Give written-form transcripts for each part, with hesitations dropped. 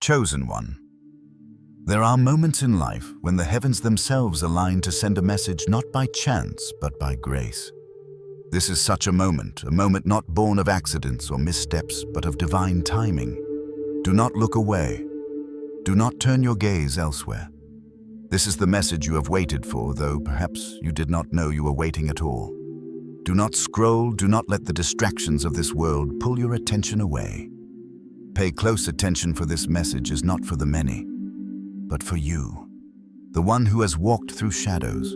Chosen one. There are moments in life when the heavens themselves align to send a message not by chance but by grace. This is such a moment not born of accidents or missteps but of divine timing. Do not look away. Do not turn your gaze elsewhere. This is the message you have waited for, though perhaps you did not know you were waiting at all. Do not scroll, do not let the distractions of this world pull your attention away. Pay close attention, for this message is not for the many, but for you, the one who has walked through shadows,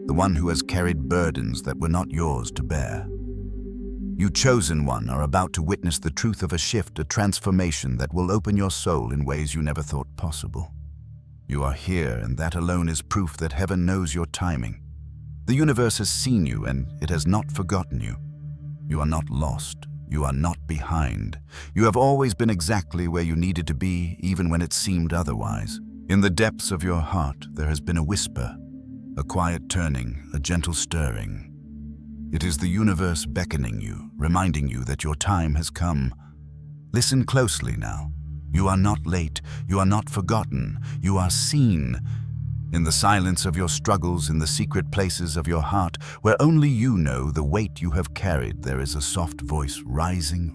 the one who has carried burdens that were not yours to bear. You chosen one are about to witness the truth of a shift, a transformation that will open your soul in ways you never thought possible. You are here, and that alone is proof that heaven knows your timing. The universe has seen you, and it has not forgotten you. You are not lost. You are not behind. You have always been exactly where you needed to be, even when it seemed otherwise. In the depths of your heart, there has been a whisper, a quiet turning, a gentle stirring. It is the universe beckoning you, reminding you that your time has come. Listen closely now. You are not late. You are not forgotten. You are seen. In the silence of your struggles, in the secret places of your heart, where only you know the weight you have carried, there is a soft voice rising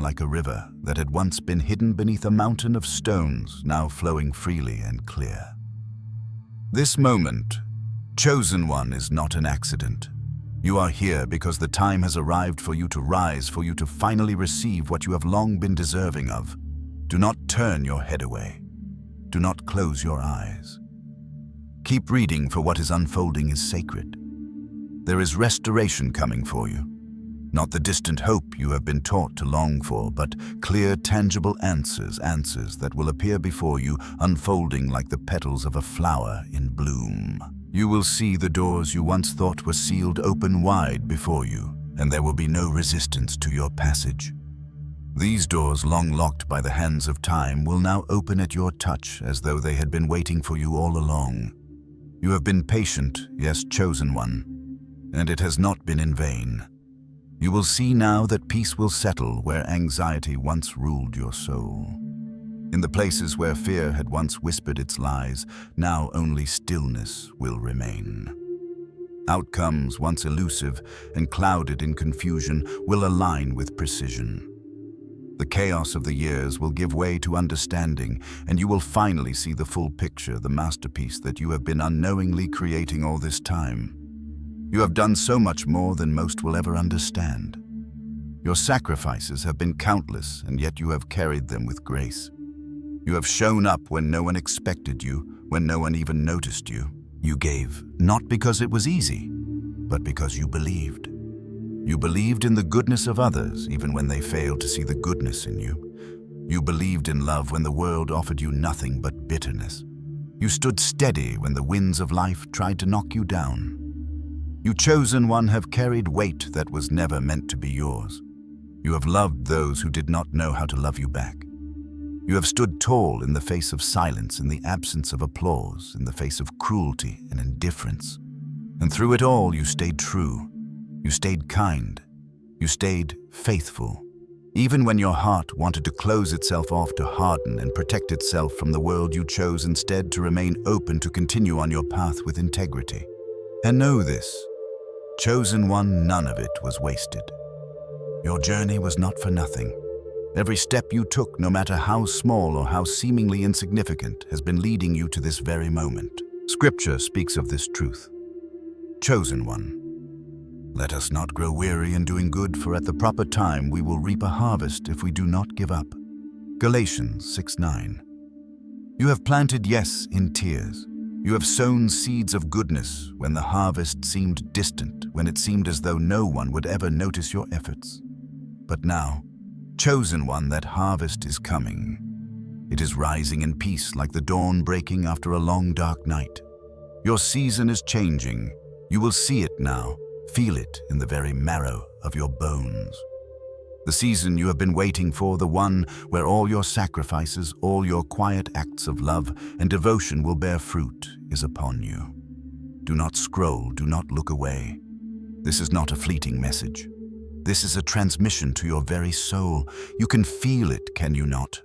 like a river that had once been hidden beneath a mountain of stones, now flowing freely and clear. This moment, chosen one, is not an accident. You are here because the time has arrived for you to rise, for you to finally receive what you have long been deserving of. Do not turn your head away. Do not close your eyes. Keep reading, for what is unfolding is sacred. There is restoration coming for you. Not the distant hope you have been taught to long for, but clear, tangible answers that will appear before you, unfolding like the petals of a flower in bloom. You will see the doors you once thought were sealed open wide before you, and there will be no resistance to your passage. These doors, long locked by the hands of time, will now open at your touch, as though they had been waiting for you all along. You have been patient, yes, chosen one, and it has not been in vain. You will see now that peace will settle where anxiety once ruled your soul. In the places where fear had once whispered its lies, now only stillness will remain. Outcomes, once elusive and clouded in confusion, will align with precision. The chaos of the years will give way to understanding, and you will finally see the full picture, the masterpiece that you have been unknowingly creating all this time. You have done so much more than most will ever understand. Your sacrifices have been countless, and yet you have carried them with grace. You have shown up when no one expected you, when no one even noticed you. You gave, not because it was easy, but because you believed. You believed in the goodness of others, even when they failed to see the goodness in you. You believed in love when the world offered you nothing but bitterness. You stood steady when the winds of life tried to knock you down. You chosen one have carried weight that was never meant to be yours. You have loved those who did not know how to love you back. You have stood tall in the face of silence, in the absence of applause, in the face of cruelty and indifference. And through it all, you stayed true. You stayed kind. You stayed faithful. Even when your heart wanted to close itself off, to harden and protect itself from the world, you chose instead to remain open, to continue on your path with integrity. And know this, chosen one, none of it was wasted. Your journey was not for nothing. Every step you took, no matter how small or how seemingly insignificant, has been leading you to this very moment. Scripture speaks of this truth. Chosen one. Let us not grow weary in doing good, for at the proper time we will reap a harvest if we do not give up. Galatians 6:9. You have planted, yes, in tears. You have sown seeds of goodness when the harvest seemed distant, when it seemed as though no one would ever notice your efforts. But now, chosen one, that harvest is coming. It is rising in peace like the dawn breaking after a long dark night. Your season is changing. You will see it now. Feel it in the very marrow of your bones. The season you have been waiting for, the one where all your sacrifices, all your quiet acts of love and devotion will bear fruit, is upon you. Do not scroll, do not look away. This is not a fleeting message. This is a transmission to your very soul. You can feel it, can you not?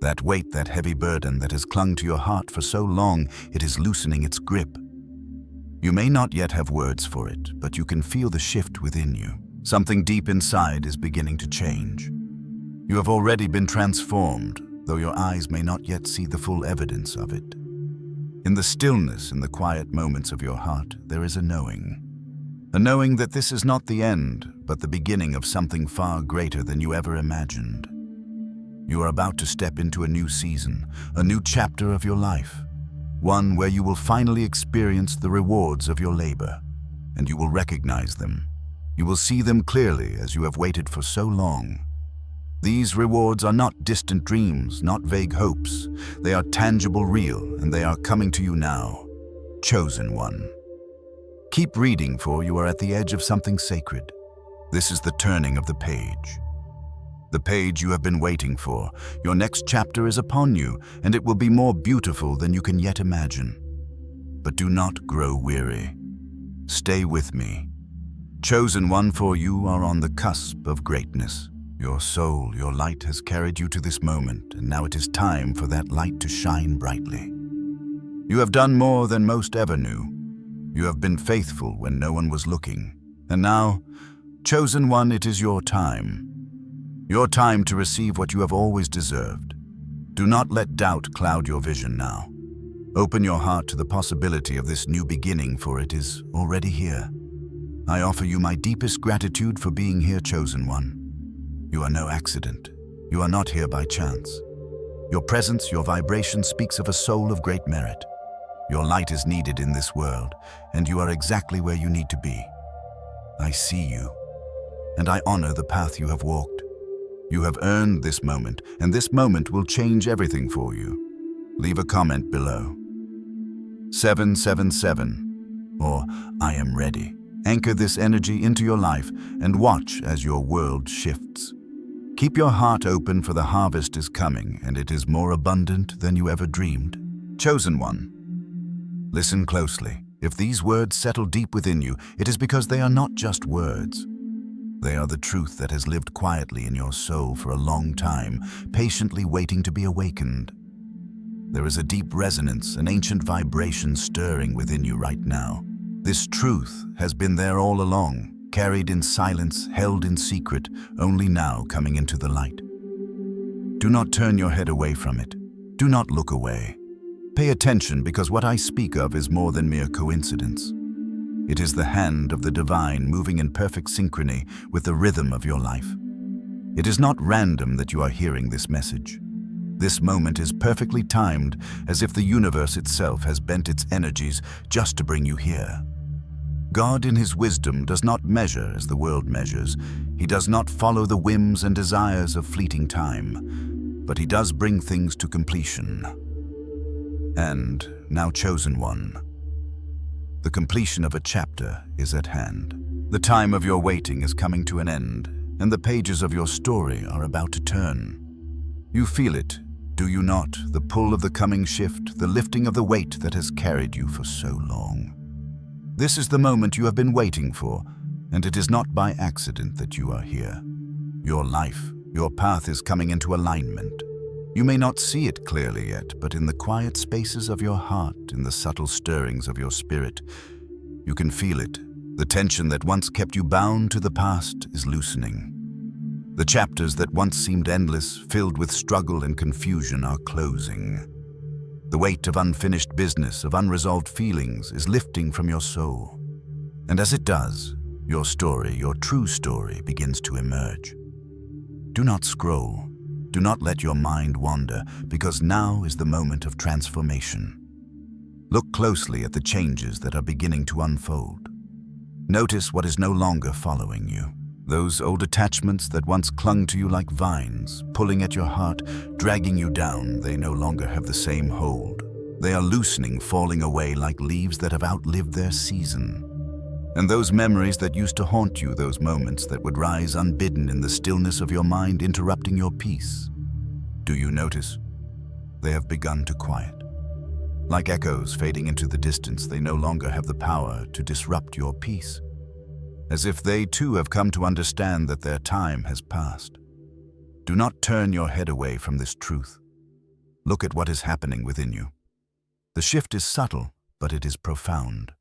That weight, that heavy burden that has clung to your heart for so long, it is loosening its grip. You may not yet have words for it, but you can feel the shift within you. Something deep inside is beginning to change. You have already been transformed, though your eyes may not yet see the full evidence of it. In the stillness, in the quiet moments of your heart, there is a knowing. A knowing that this is not the end, but the beginning of something far greater than you ever imagined. You are about to step into a new season, a new chapter of your life. One where you will finally experience the rewards of your labor, and you will recognize them. You will see them clearly as you have waited for so long. These rewards are not distant dreams, not vague hopes. They are tangible, real, and they are coming to you now. Chosen one. Keep reading, for you are at the edge of something sacred. This is the turning of the page. The page you have been waiting for. Your next chapter is upon you, and it will be more beautiful than you can yet imagine. But do not grow weary. Stay with me. Chosen one, for you are on the cusp of greatness. Your soul, your light has carried you to this moment, and now it is time for that light to shine brightly. You have done more than most ever knew. You have been faithful when no one was looking. And now, chosen one, it is your time. Your time to receive what you have always deserved. Do not let doubt cloud your vision now. Open your heart to the possibility of this new beginning, for it is already here. I offer you my deepest gratitude for being here, chosen one. You are no accident. You are not here by chance. Your presence, your vibration speaks of a soul of great merit. Your light is needed in this world, and you are exactly where you need to be. I see you, and I honor the path you have walked. You have earned this moment, and this moment will change everything for you. Leave a comment below. 777, or I am ready. Anchor this energy into your life and watch as your world shifts. Keep your heart open, for the harvest is coming, and it is more abundant than you ever dreamed. Chosen one. Listen closely. If these words settle deep within you, it is because they are not just words. They are the truth that has lived quietly in your soul for a long time, patiently waiting to be awakened. There is a deep resonance, an ancient vibration stirring within you right now. This truth has been there all along, carried in silence, held in secret, only now coming into the light. Do not turn your head away from it. Do not look away. Pay attention, because what I speak of is more than mere coincidence. It is the hand of the divine moving in perfect synchrony with the rhythm of your life. It is not random that you are hearing this message. This moment is perfectly timed, as if the universe itself has bent its energies just to bring you here. God in his wisdom does not measure as the world measures. He does not follow the whims and desires of fleeting time, but he does bring things to completion. And now, chosen one, the completion of a chapter is at hand. The time of your waiting is coming to an end, and the pages of your story are about to turn. You feel it, do you not? The pull of the coming shift, the lifting of the weight that has carried you for so long. This is the moment you have been waiting for, and it is not by accident that you are here. Your life, your path is coming into alignment. You may not see it clearly yet, but in the quiet spaces of your heart, in the subtle stirrings of your spirit, you can feel it. The tension that once kept you bound to the past is loosening. The chapters that once seemed endless, filled with struggle and confusion, are closing. The weight of unfinished business, of unresolved feelings, is lifting from your soul. And as it does, your story, your true story, begins to emerge. Do not scroll. Do not let your mind wander, because now is the moment of transformation. Look closely at the changes that are beginning to unfold. Notice what is no longer following you. Those old attachments that once clung to you like vines, pulling at your heart, dragging you down, they no longer have the same hold. They are loosening, falling away like leaves that have outlived their season. And those memories that used to haunt you, those moments that would rise unbidden in the stillness of your mind, interrupting your peace. Do you notice? They have begun to quiet. Like echoes fading into the distance, they no longer have the power to disrupt your peace. As if they too have come to understand that their time has passed. Do not turn your head away from this truth. Look at what is happening within you. The shift is subtle, but it is profound.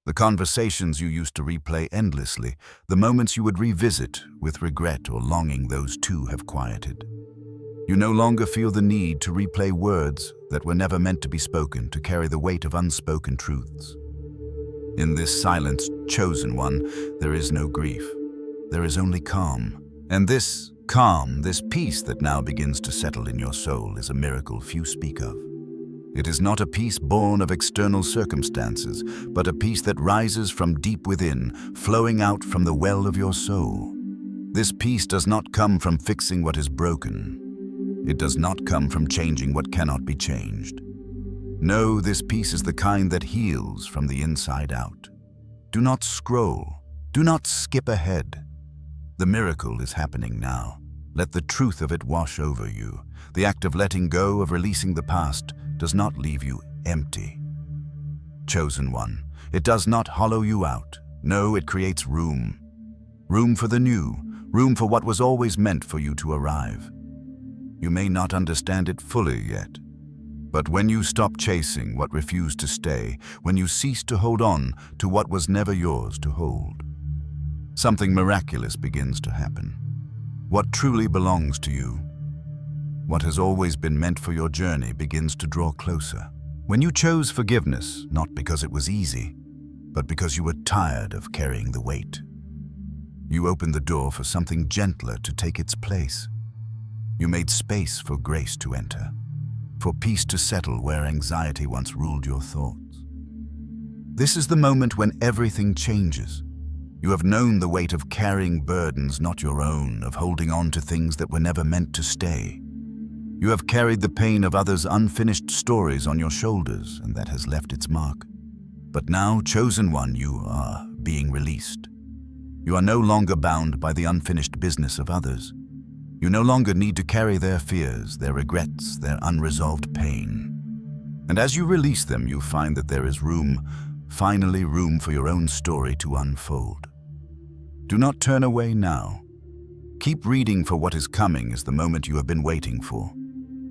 The conversations you used to replay endlessly, the moments you would revisit with regret or longing, those too have quieted. You no longer feel the need to replay words that were never meant to be spoken, to carry the weight of unspoken truths. In this silence, chosen one, there is no grief. There is only calm. And this calm, this peace that now begins to settle in your soul, is a miracle few speak of. It is not a peace born of external circumstances, but a peace that rises from deep within, flowing out from the well of your soul. This peace does not come from fixing what is broken. It does not come from changing what cannot be changed. No, this peace is the kind that heals from the inside out. Do not scroll. Do not skip ahead. The miracle is happening now. Let the truth of it wash over you. The act of letting go, of releasing the past, does not leave you empty. Chosen one, it does not hollow you out. No, it creates room. Room for the new, room for what was always meant for you to arrive. You may not understand it fully yet, but when you stop chasing what refused to stay, when you cease to hold on to what was never yours to hold, something miraculous begins to happen. What truly belongs to you, what has always been meant for your journey, begins to draw closer. When you chose forgiveness, not because it was easy, but because you were tired of carrying the weight, you opened the door for something gentler to take its place. You made space for grace to enter, for peace to settle where anxiety once ruled your thoughts. This is the moment when everything changes. You have known the weight of carrying burdens not your own, of holding on to things that were never meant to stay. You have carried the pain of others' unfinished stories on your shoulders, and that has left its mark. But now, chosen one, you are being released. You are no longer bound by the unfinished business of others. You no longer need to carry their fears, their regrets, their unresolved pain. And as you release them, you find that there is room, finally room for your own story to unfold. Do not turn away now. Keep reading, for what is coming is the moment you have been waiting for.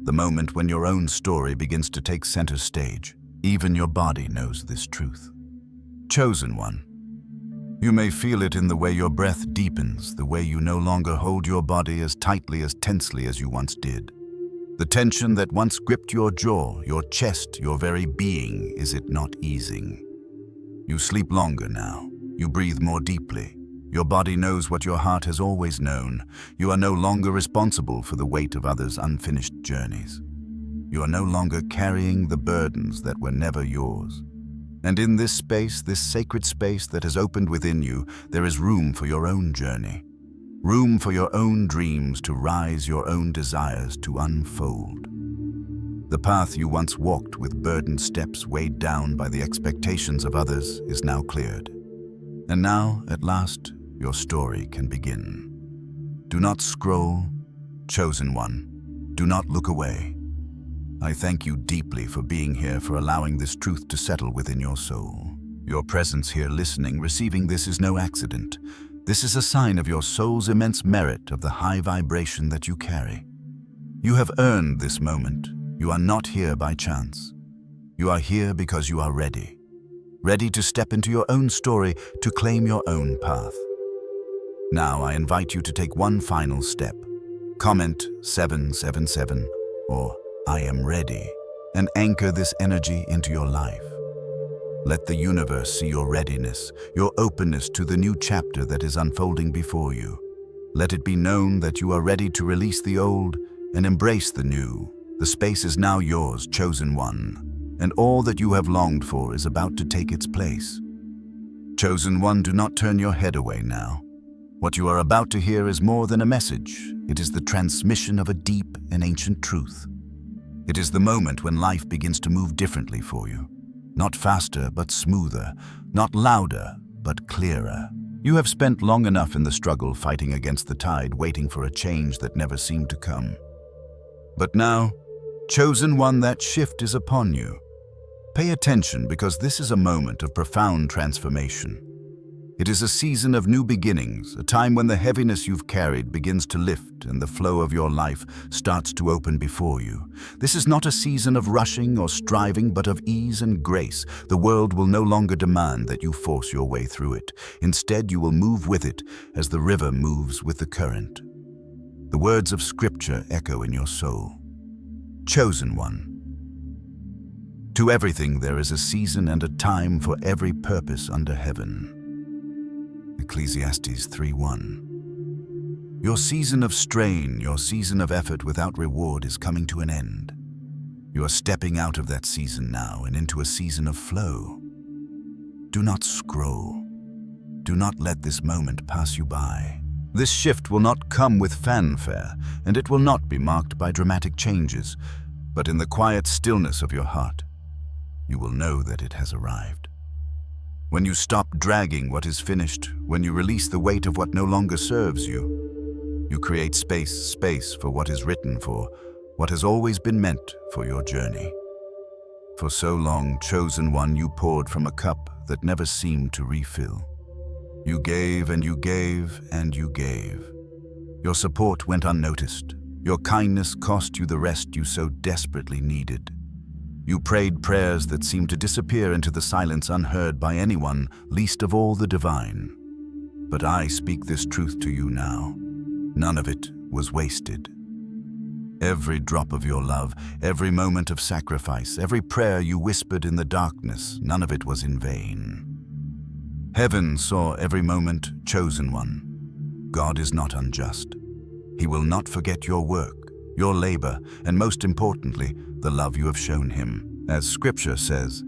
The moment when your own story begins to take center stage. Even your body knows this truth. Chosen one, you may feel it in the way your breath deepens, the way you no longer hold your body as tightly, as tensely as you once did. The tension that once gripped your jaw, your chest, your very being, is it not easing? You sleep longer now. You breathe more deeply. Your body knows what your heart has always known. You are no longer responsible for the weight of others' unfinished journeys. You are no longer carrying the burdens that were never yours. And in this space, this sacred space that has opened within you, there is room for your own journey. Room for your own dreams to rise, your own desires to unfold. The path you once walked with burdened steps weighed down by the expectations of others is now cleared. And now, at last, your story can begin. Do not scroll, chosen one. Do not look away. I thank you deeply for being here, for allowing this truth to settle within your soul. Your presence here, listening, receiving this, is no accident. This is a sign of your soul's immense merit, of the high vibration that you carry. You have earned this moment. You are not here by chance. You are here because you are ready. Ready to step into your own story, to claim your own path. Now I invite you to take one final step. Comment 777 or I am ready, and anchor this energy into your life. Let the universe see your readiness, your openness to the new chapter that is unfolding before you. Let it be known that you are ready to release the old and embrace the new. The space is now yours, chosen one, and all that you have longed for is about to take its place. Chosen one, do not turn your head away now. What you are about to hear is more than a message. It is the transmission of a deep and ancient truth. It is the moment when life begins to move differently for you. Not faster, but smoother. Not louder, but clearer. You have spent long enough in the struggle, fighting against the tide, waiting for a change that never seemed to come. But now, chosen one, that shift is upon you. Pay attention, because this is a moment of profound transformation. It is a season of new beginnings, a time when the heaviness you've carried begins to lift and the flow of your life starts to open before you. This is not a season of rushing or striving, but of ease and grace. The world will no longer demand that you force your way through it. Instead, you will move with it as the river moves with the current. The words of Scripture echo in your soul. Chosen one. To everything there is a season and a time for every purpose under heaven. Ecclesiastes 3:1. Your season of strain, your season of effort without reward is coming to an end. You are stepping out of that season now and into a season of flow. Do not scroll. Do not let this moment pass you by. This shift will not come with fanfare, and it will not be marked by dramatic changes, but in the quiet stillness of your heart, you will know that it has arrived. When you stop dragging what is finished, when you release the weight of what no longer serves you, you create space for what is written, for what has always been meant for your journey. For so long, chosen one, you poured from a cup that never seemed to refill. You gave and you gave and you gave. Your support went unnoticed. Your kindness cost you the rest you so desperately needed. You prayed prayers that seemed to disappear into the silence unheard by anyone, least of all the divine. But I speak this truth to you now. None of it was wasted. Every drop of your love, every moment of sacrifice, every prayer you whispered in the darkness, none of it was in vain. Heaven saw every moment, chosen one. God is not unjust. He will not forget your work, your labor, and most importantly, the love you have shown him. As Scripture says,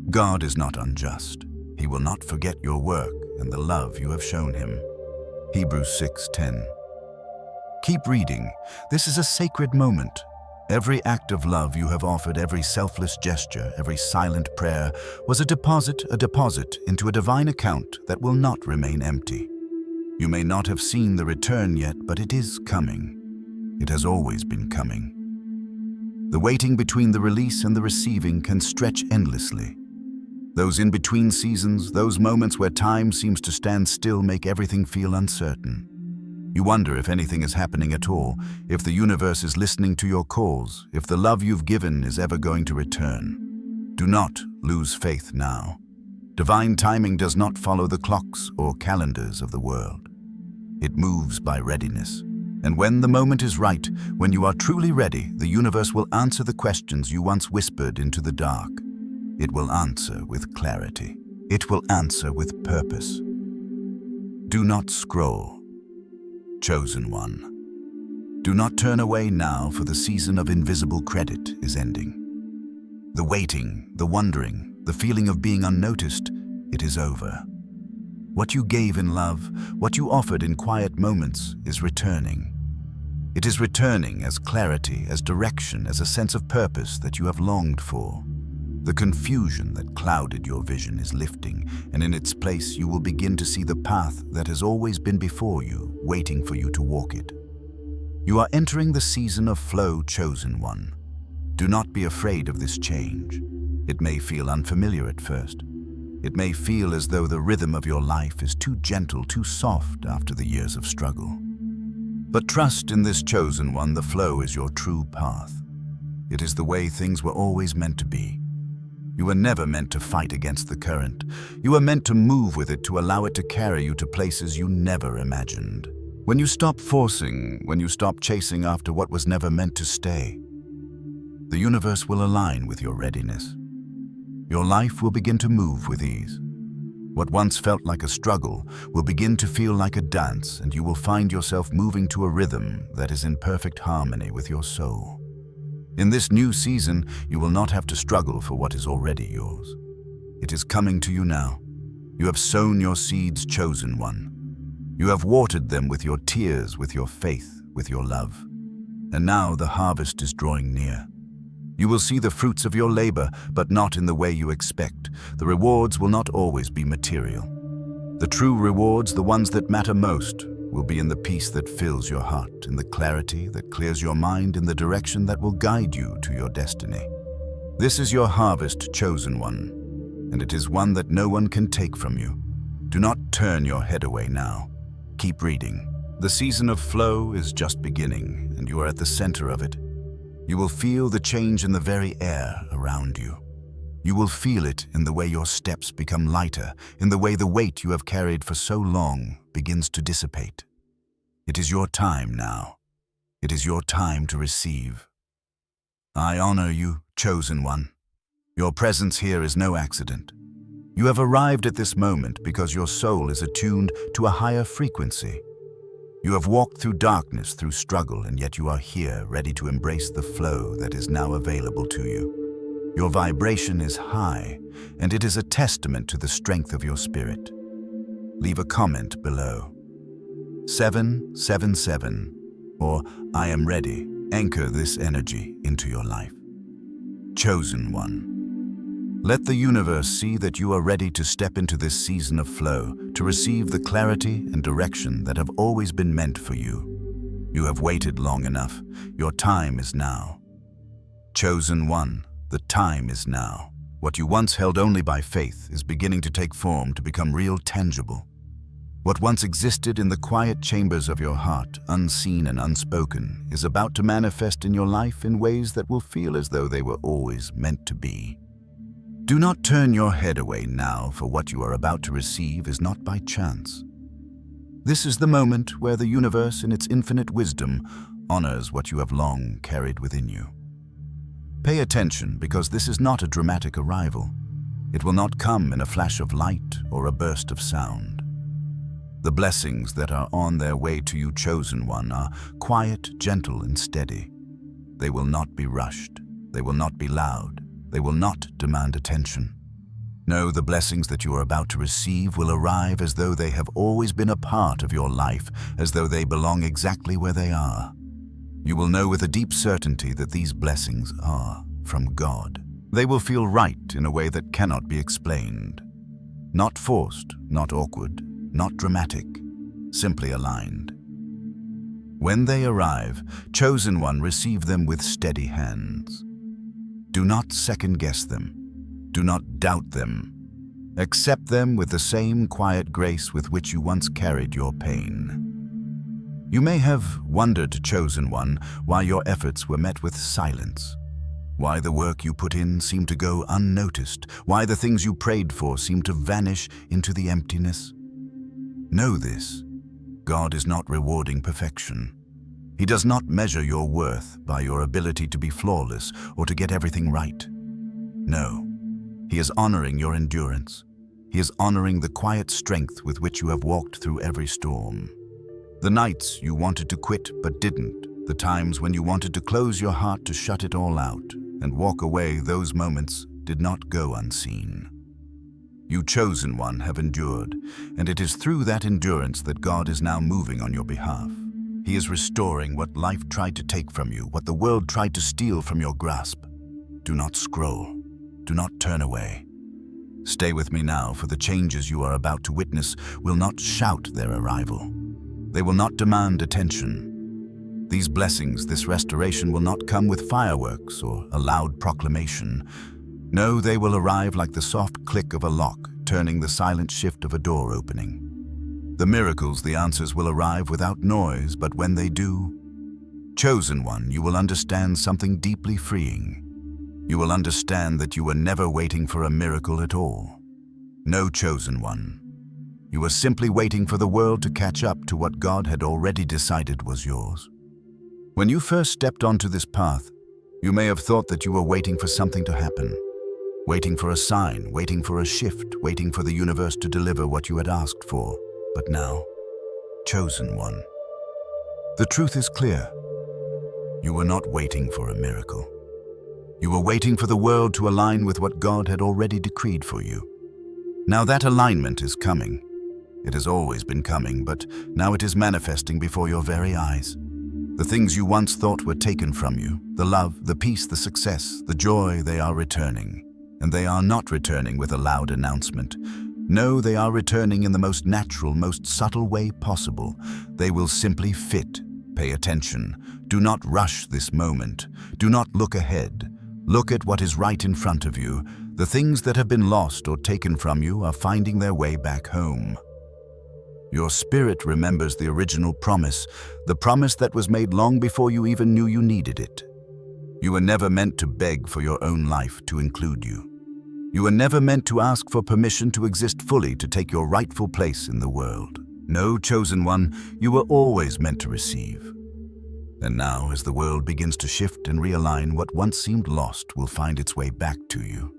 God is not unjust. He will not forget your work and the love you have shown him. Hebrews 6:10. Keep reading. This is a sacred moment. Every act of love you have offered, every selfless gesture, every silent prayer was a deposit into a divine account that will not remain empty. You may not have seen the return yet, but it is coming. It has always been coming. The waiting between the release and the receiving can stretch endlessly. Those in-between seasons, those moments where time seems to stand still, make everything feel uncertain. You wonder if anything is happening at all, if the universe is listening to your calls, if the love you've given is ever going to return. Do not lose faith now. Divine timing does not follow the clocks or calendars of the world. It moves by readiness. And when the moment is right, when you are truly ready, the universe will answer the questions you once whispered into the dark. It will answer with clarity. It will answer with purpose. Do not scroll. Chosen one. Do not turn away now, for the season of invisible credit is ending. The waiting, the wondering, the feeling of being unnoticed, it is over. What you gave in love, what you offered in quiet moments, is returning. It is returning as clarity, as direction, as a sense of purpose that you have longed for. The confusion that clouded your vision is lifting, and in its place you will begin to see the path that has always been before you, waiting for you to walk it. You are entering the season of flow, chosen one. Do not be afraid of this change. It may feel unfamiliar at first. It may feel as though the rhythm of your life is too gentle, too soft after the years of struggle. But trust in this chosen one. The flow is your true path. It is the way things were always meant to be. You were never meant to fight against the current. You were meant to move with it, to allow it to carry you to places you never imagined. When you stop forcing, when you stop chasing after what was never meant to stay, the universe will align with your readiness. Your life will begin to move with ease. What once felt like a struggle will begin to feel like a dance, and you will find yourself moving to a rhythm that is in perfect harmony with your soul. In this new season, you will not have to struggle for what is already yours. It is coming to you now. You have sown your seeds, chosen one. You have watered them with your tears, with your faith, with your love. And now the harvest is drawing near. You will see the fruits of your labor, but not in the way you expect. The rewards will not always be material. The true rewards, the ones that matter most, will be in the peace that fills your heart, in the clarity that clears your mind, in the direction that will guide you to your destiny. This is your harvest, chosen one, and it is one that no one can take from you. Do not turn your head away now. Keep reading. The season of flow is just beginning, and you are at the center of it. You will feel the change in the very air around you. You will feel it in the way your steps become lighter, in the way the weight you have carried for so long begins to dissipate. It is your time now. It is your time to receive. I honor you, chosen one. Your presence here is no accident. You have arrived at this moment because your soul is attuned to a higher frequency. You have walked through darkness, through struggle, and yet you are here, ready to embrace the flow that is now available to you. Your vibration is high, and it is a testament to the strength of your spirit. Leave a comment below. 777, or I am ready. Anchor this energy into your life. Chosen one. Let the universe see that you are ready to step into this season of flow, to receive the clarity and direction that have always been meant for you. You have waited long enough. Your time is now. Chosen one, the time is now. What you once held only by faith is beginning to take form, to become real, tangible. What once existed in the quiet chambers of your heart, unseen and unspoken, is about to manifest in your life in ways that will feel as though they were always meant to be. Do not turn your head away now, for what you are about to receive is not by chance. This is the moment where the universe, in its infinite wisdom, honors what you have long carried within you. Pay attention, because this is not a dramatic arrival. It will not come in a flash of light or a burst of sound. The blessings that are on their way to you, chosen one, are quiet, gentle, and steady. They will not be rushed. They will not be loud. They will not demand attention. No, the blessings that you are about to receive will arrive as though they have always been a part of your life, as though they belong exactly where they are. You will know with a deep certainty that these blessings are from God. They will feel right in a way that cannot be explained. Not forced, not awkward, not dramatic, simply aligned. When they arrive, chosen one, receive them with steady hands. Do not second-guess them. Do not doubt them. Accept them with the same quiet grace with which you once carried your pain. You may have wondered, chosen one, why your efforts were met with silence, why the work you put in seemed to go unnoticed, why the things you prayed for seemed to vanish into the emptiness. Know this: God is not rewarding perfection. He does not measure your worth by your ability to be flawless or to get everything right. No, He is honoring your endurance. He is honoring the quiet strength with which you have walked through every storm. The nights you wanted to quit but didn't, the times when you wanted to close your heart to shut it all out and walk away, those moments did not go unseen. You, chosen one, have endured, and it is through that endurance that God is now moving on your behalf. He is restoring what life tried to take from you, what the world tried to steal from your grasp. Do not scroll. Do not turn away. Stay with me now, for the changes you are about to witness will not shout their arrival. They will not demand attention. These blessings, this restoration, will not come with fireworks or a loud proclamation. No, they will arrive like the soft click of a lock, turning the silent shift of a door opening. The miracles, the answers will arrive without noise, but when they do, chosen one, you will understand something deeply freeing. You will understand that you were never waiting for a miracle at all. No, chosen one. You were simply waiting for the world to catch up to what God had already decided was yours. When you first stepped onto this path, you may have thought that you were waiting for something to happen. Waiting for a sign, waiting for a shift, waiting for the universe to deliver what you had asked for. But now, chosen one, the truth is clear. You were not waiting for a miracle. You were waiting for the world to align with what God had already decreed for you. Now that alignment is coming. It has always been coming, but now it is manifesting before your very eyes. The things you once thought were taken from you, the love, the peace, the success, the joy, they are returning. And they are not returning with a loud announcement. No, they are returning in the most natural, most subtle way possible. They will simply fit. Pay attention. Do not rush this moment. Do not look ahead. Look at what is right in front of you. The things that have been lost or taken from you are finding their way back home. Your spirit remembers the original promise, the promise that was made long before you even knew you needed it. You were never meant to beg for your own life to include you. You were never meant to ask for permission to exist fully, to take your rightful place in the world. No, chosen one, you were always meant to receive. And now, as the world begins to shift and realign, what once seemed lost will find its way back to you.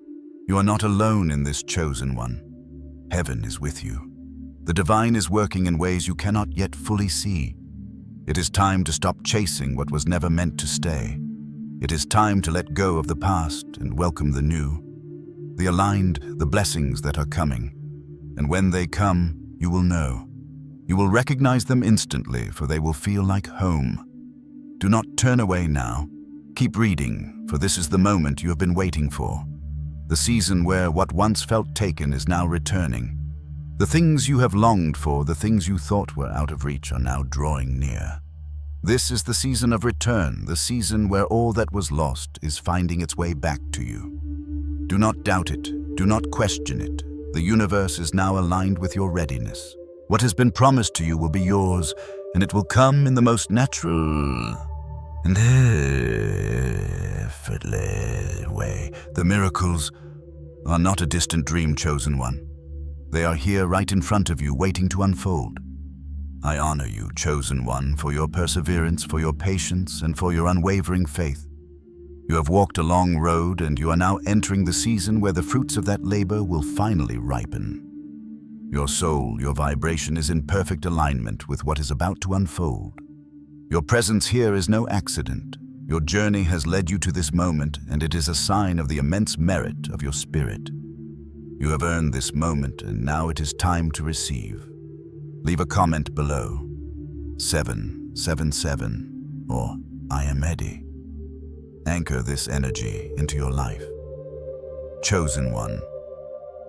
You are not alone in this, chosen one. Heaven is with you. The divine is working in ways you cannot yet fully see. It is time to stop chasing what was never meant to stay. It is time to let go of the past and welcome the new, the aligned, the blessings that are coming. And when they come, you will know. You will recognize them instantly, for they will feel like home. Do not turn away now. Keep reading, for this is the moment you have been waiting for. The season where what once felt taken is now returning. The things you have longed for, the things you thought were out of reach, are now drawing near. This is the season of return, the season where all that was lost is finding its way back to you. Do not doubt it. Do not question it. The universe is now aligned with your readiness. What has been promised to you will be yours, and it will come in the most natural and effortless way. The miracles are not a distant dream, chosen one. They are here right in front of you, waiting to unfold. I honor you, chosen one, for your perseverance, for your patience, and for your unwavering faith. You have walked a long road, and you are now entering the season where the fruits of that labor will finally ripen. Your soul, your vibration is in perfect alignment with what is about to unfold. Your presence here is no accident. Your journey has led you to this moment, and it is a sign of the immense merit of your spirit. You have earned this moment, and now it is time to receive. Leave a comment below. 777 or I am ready. Anchor this energy into your life. Chosen one,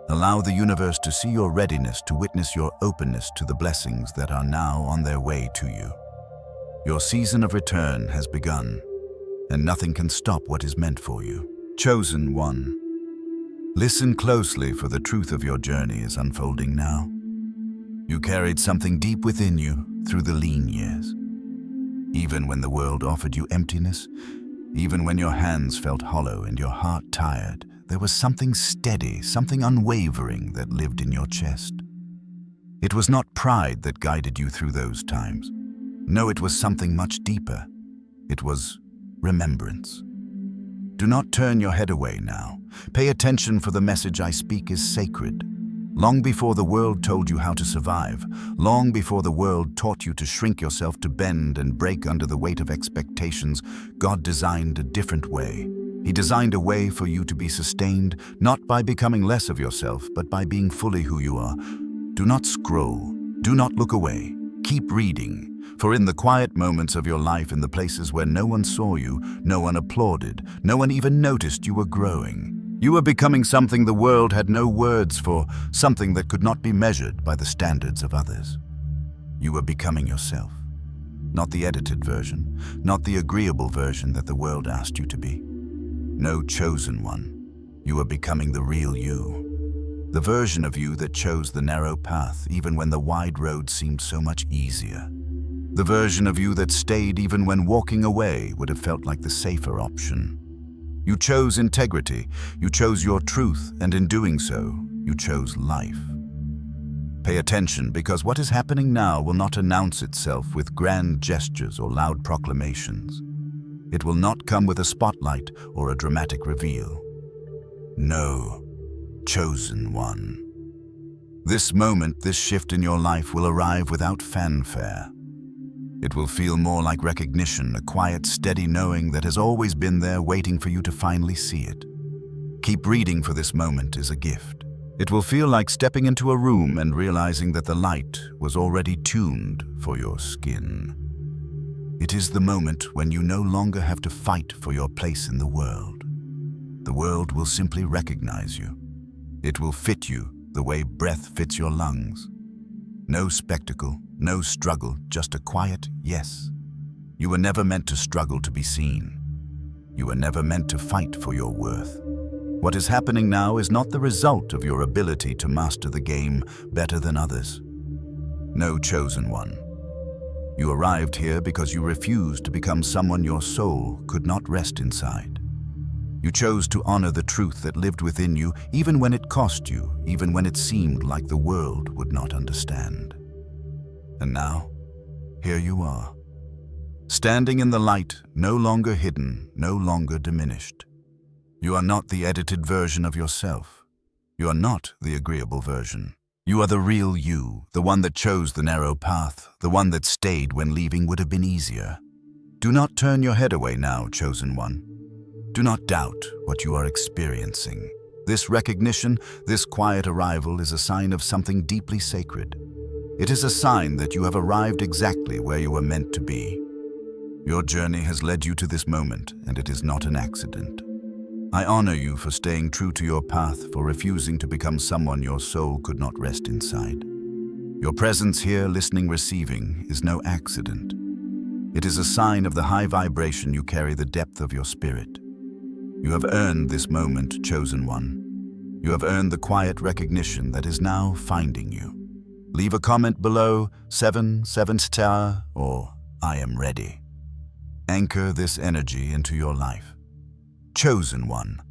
allow the universe to see your readiness, to witness your openness to the blessings that are now on their way to you. Your season of return has begun, and nothing can stop what is meant for you. Chosen one, listen closely, for the truth of your journey is unfolding now. You carried something deep within you through the lean years. Even when the world offered you emptiness, even when your hands felt hollow and your heart tired, there was something steady, something unwavering that lived in your chest. It was not pride that guided you through those times. No, it was something much deeper. It was remembrance. Do not turn your head away now. Pay attention, for the message I speak is sacred. Long before the world told you how to survive, long before the world taught you to shrink yourself, to bend and break under the weight of expectations, God designed a different way. He designed a way for you to be sustained, not by becoming less of yourself, but by being fully who you are. Do not scroll. Do not look away. Keep reading. For in the quiet moments of your life, in the places where no one saw you, no one applauded, no one even noticed, you were growing. You were becoming something the world had no words for, something that could not be measured by the standards of others. You were becoming yourself. Not the edited version, not the agreeable version that the world asked you to be. No, chosen one, you were becoming the real you. The version of you that chose the narrow path even when the wide road seemed so much easier. The version of you that stayed even when walking away would have felt like the safer option. You chose integrity, you chose your truth, and in doing so, you chose life. Pay attention, because what is happening now will not announce itself with grand gestures or loud proclamations. It will not come with a spotlight or a dramatic reveal. No, chosen one. This moment, this shift in your life will arrive without fanfare. It will feel more like recognition, a quiet, steady knowing that has always been there, waiting for you to finally see it. Keep reading, for this moment is a gift. It will feel like stepping into a room and realizing that the light was already tuned for your skin. It is the moment when you no longer have to fight for your place in the world. The world will simply recognize you. It will fit you the way breath fits your lungs. No spectacle, no struggle, just a quiet yes. You were never meant to struggle to be seen. You were never meant to fight for your worth. What is happening now is not the result of your ability to master the game better than others. No, chosen one. You arrived here because you refused to become someone your soul could not rest inside. You chose to honor the truth that lived within you, even when it cost you, even when it seemed like the world would not understand. And now, here you are, standing in the light, no longer hidden, no longer diminished. You are not the edited version of yourself. You are not the agreeable version. You are the real you, the one that chose the narrow path, the one that stayed when leaving would have been easier. Do not turn your head away now, chosen one. Do not doubt what you are experiencing. This recognition, this quiet arrival is a sign of something deeply sacred. It is a sign that you have arrived exactly where you were meant to be. Your journey has led you to this moment, and it is not an accident. I honor you for staying true to your path, for refusing to become someone your soul could not rest inside. Your presence here, listening, receiving, is no accident. It is a sign of the high vibration you carry, the depth of your spirit. You have earned this moment, chosen one. You have earned the quiet recognition that is now finding you. Leave a comment below, 7 star, or I am ready. Anchor this energy into your life. Chosen one,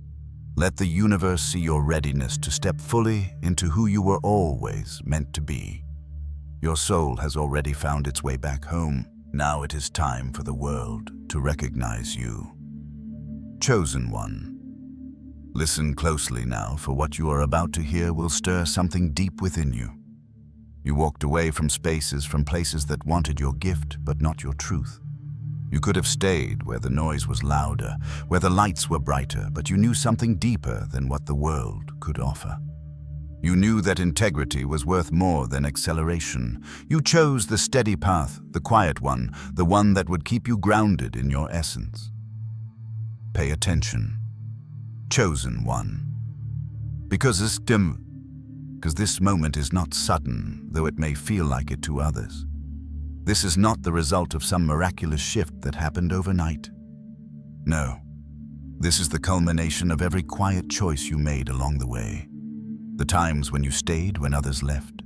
let the universe see your readiness to step fully into who you were always meant to be. Your soul has already found its way back home. Now it is time for the world to recognize you. Chosen one. Listen closely now, for what you are about to hear will stir something deep within you. You walked away from spaces, from places that wanted your gift but not your truth. You could have stayed where the noise was louder, where the lights were brighter, but you knew something deeper than what the world could offer. You knew that integrity was worth more than acceleration. You chose the steady path, the quiet one, the one that would keep you grounded in your essence. Pay attention. Chosen one. Because this moment is not sudden, though it may feel like it to others. This is not the result of some miraculous shift that happened overnight. No, this is the culmination of every quiet choice you made along the way. The times when you stayed when others left.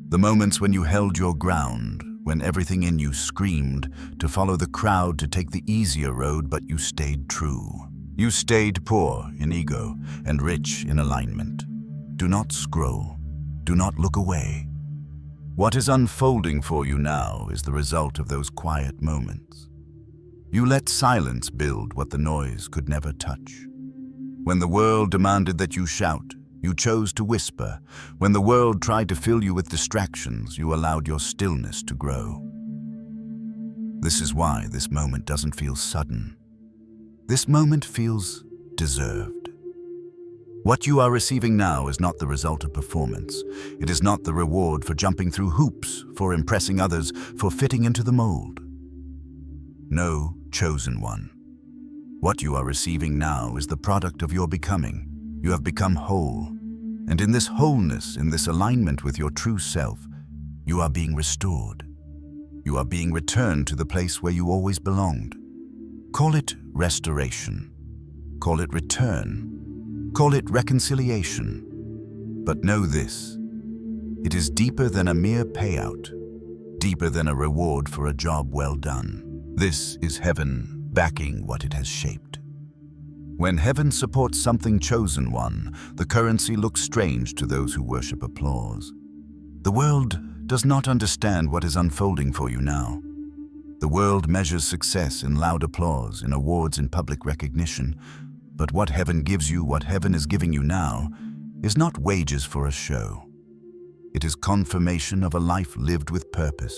The moments when you held your ground, when everything in you screamed to follow the crowd, to take the easier road, but you stayed true. You stayed poor in ego and rich in alignment. Do not scroll. Do not look away. What is unfolding for you now is the result of those quiet moments. You let silence build what the noise could never touch. When the world demanded that you shout, you chose to whisper. When the world tried to fill you with distractions, you allowed your stillness to grow. This is why this moment doesn't feel sudden. This moment feels deserved. What you are receiving now is not the result of performance. It is not the reward for jumping through hoops, for impressing others, for fitting into the mold. No, chosen one. What you are receiving now is the product of your becoming. You have become whole. And in this wholeness, in this alignment with your true self, you are being restored. You are being returned to the place where you always belonged. Call it restoration. Call it return. Call it reconciliation. But know this, it is deeper than a mere payout, deeper than a reward for a job well done. This is heaven backing what it has shaped. When heaven supports something, chosen one, the currency looks strange to those who worship applause. The world does not understand what is unfolding for you now. The world measures success in loud applause, in awards, in public recognition. But what heaven gives you, what heaven is giving you now, is not wages for a show. It is confirmation of a life lived with purpose.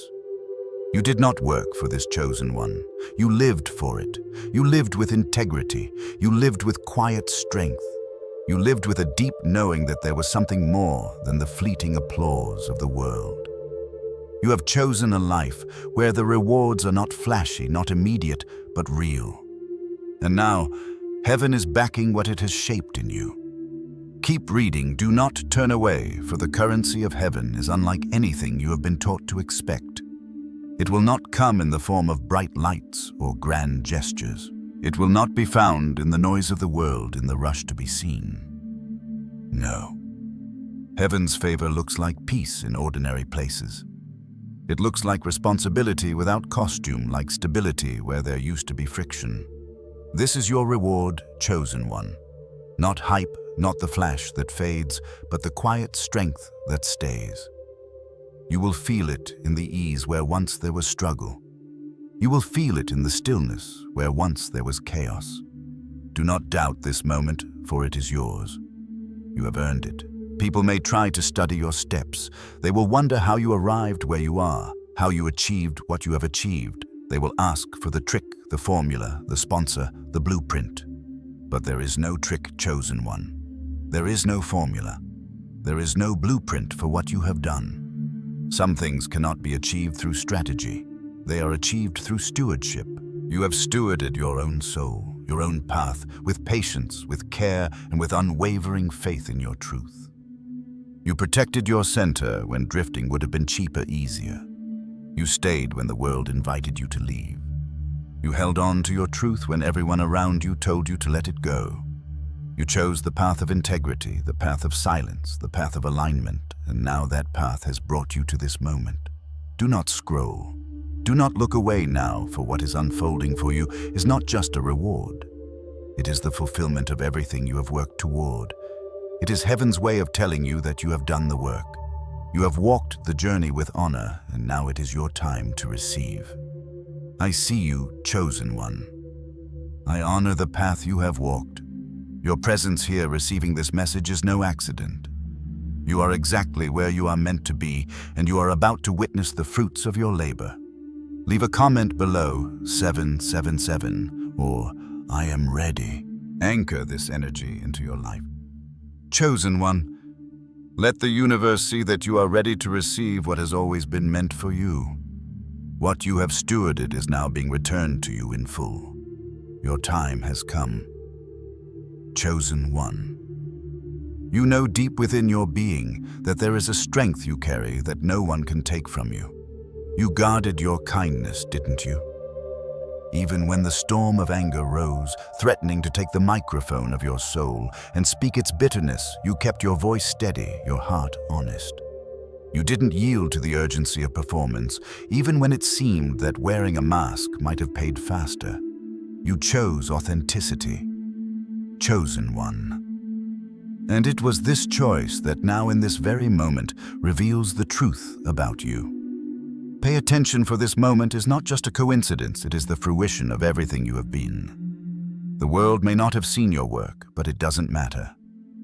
You did not work for this, chosen one. You lived for it. You lived with integrity. You lived with quiet strength. You lived with a deep knowing that there was something more than the fleeting applause of the world. You have chosen a life where the rewards are not flashy, not immediate, but real. And now, heaven is backing what it has shaped in you. Keep reading, do not turn away, for the currency of heaven is unlike anything you have been taught to expect. It will not come in the form of bright lights or grand gestures. It will not be found in the noise of the world, in the rush to be seen. No. Heaven's favor looks like peace in ordinary places. It looks like responsibility without costume, like stability where there used to be friction. This is your reward, chosen one. Not hype, not the flash that fades, but the quiet strength that stays. You will feel it in the ease where once there was struggle. You will feel it in the stillness where once there was chaos. Do not doubt this moment, for it is yours. You have earned it. People may try to study your steps. They will wonder how you arrived where you are, how you achieved what you have achieved. They will ask for the trick, the formula, the sponsor, the blueprint. But there is no trick, chosen one. There is no formula. There is no blueprint for what you have done. Some things cannot be achieved through strategy. They are achieved through stewardship. You have stewarded your own soul, your own path, with patience, with care, and with unwavering faith in your truth. You protected your center when drifting would have been cheaper, easier. You stayed when the world invited you to leave. You held on to your truth when everyone around you told you to let it go. You chose the path of integrity, the path of silence, the path of alignment, and now that path has brought you to this moment. Do not scroll. Do not look away now, for what is unfolding for you is not just a reward. It is the fulfillment of everything you have worked toward. It is heaven's way of telling you that you have done the work. You have walked the journey with honor, and now it is your time to receive. I see you, chosen one. I honor the path you have walked. Your presence here receiving this message is no accident. You are exactly where you are meant to be, and you are about to witness the fruits of your labor. Leave a comment below, 777, or I am ready. Anchor this energy into your life. Chosen one, let the universe see that you are ready to receive what has always been meant for you. What you have stewarded is now being returned to you in full. Your time has come. Chosen one. You know deep within your being that there is a strength you carry that no one can take from you. You guarded your kindness, didn't you? Even when the storm of anger rose, threatening to take the microphone of your soul and speak its bitterness, you kept your voice steady, your heart honest. You didn't yield to the urgency of performance, even when it seemed that wearing a mask might have paid faster. You chose authenticity. Chosen one. And it was this choice that now in this very moment reveals the truth about you. Pay attention, for this moment is not just a coincidence, it is the fruition of everything you have been. The world may not have seen your work, but it doesn't matter.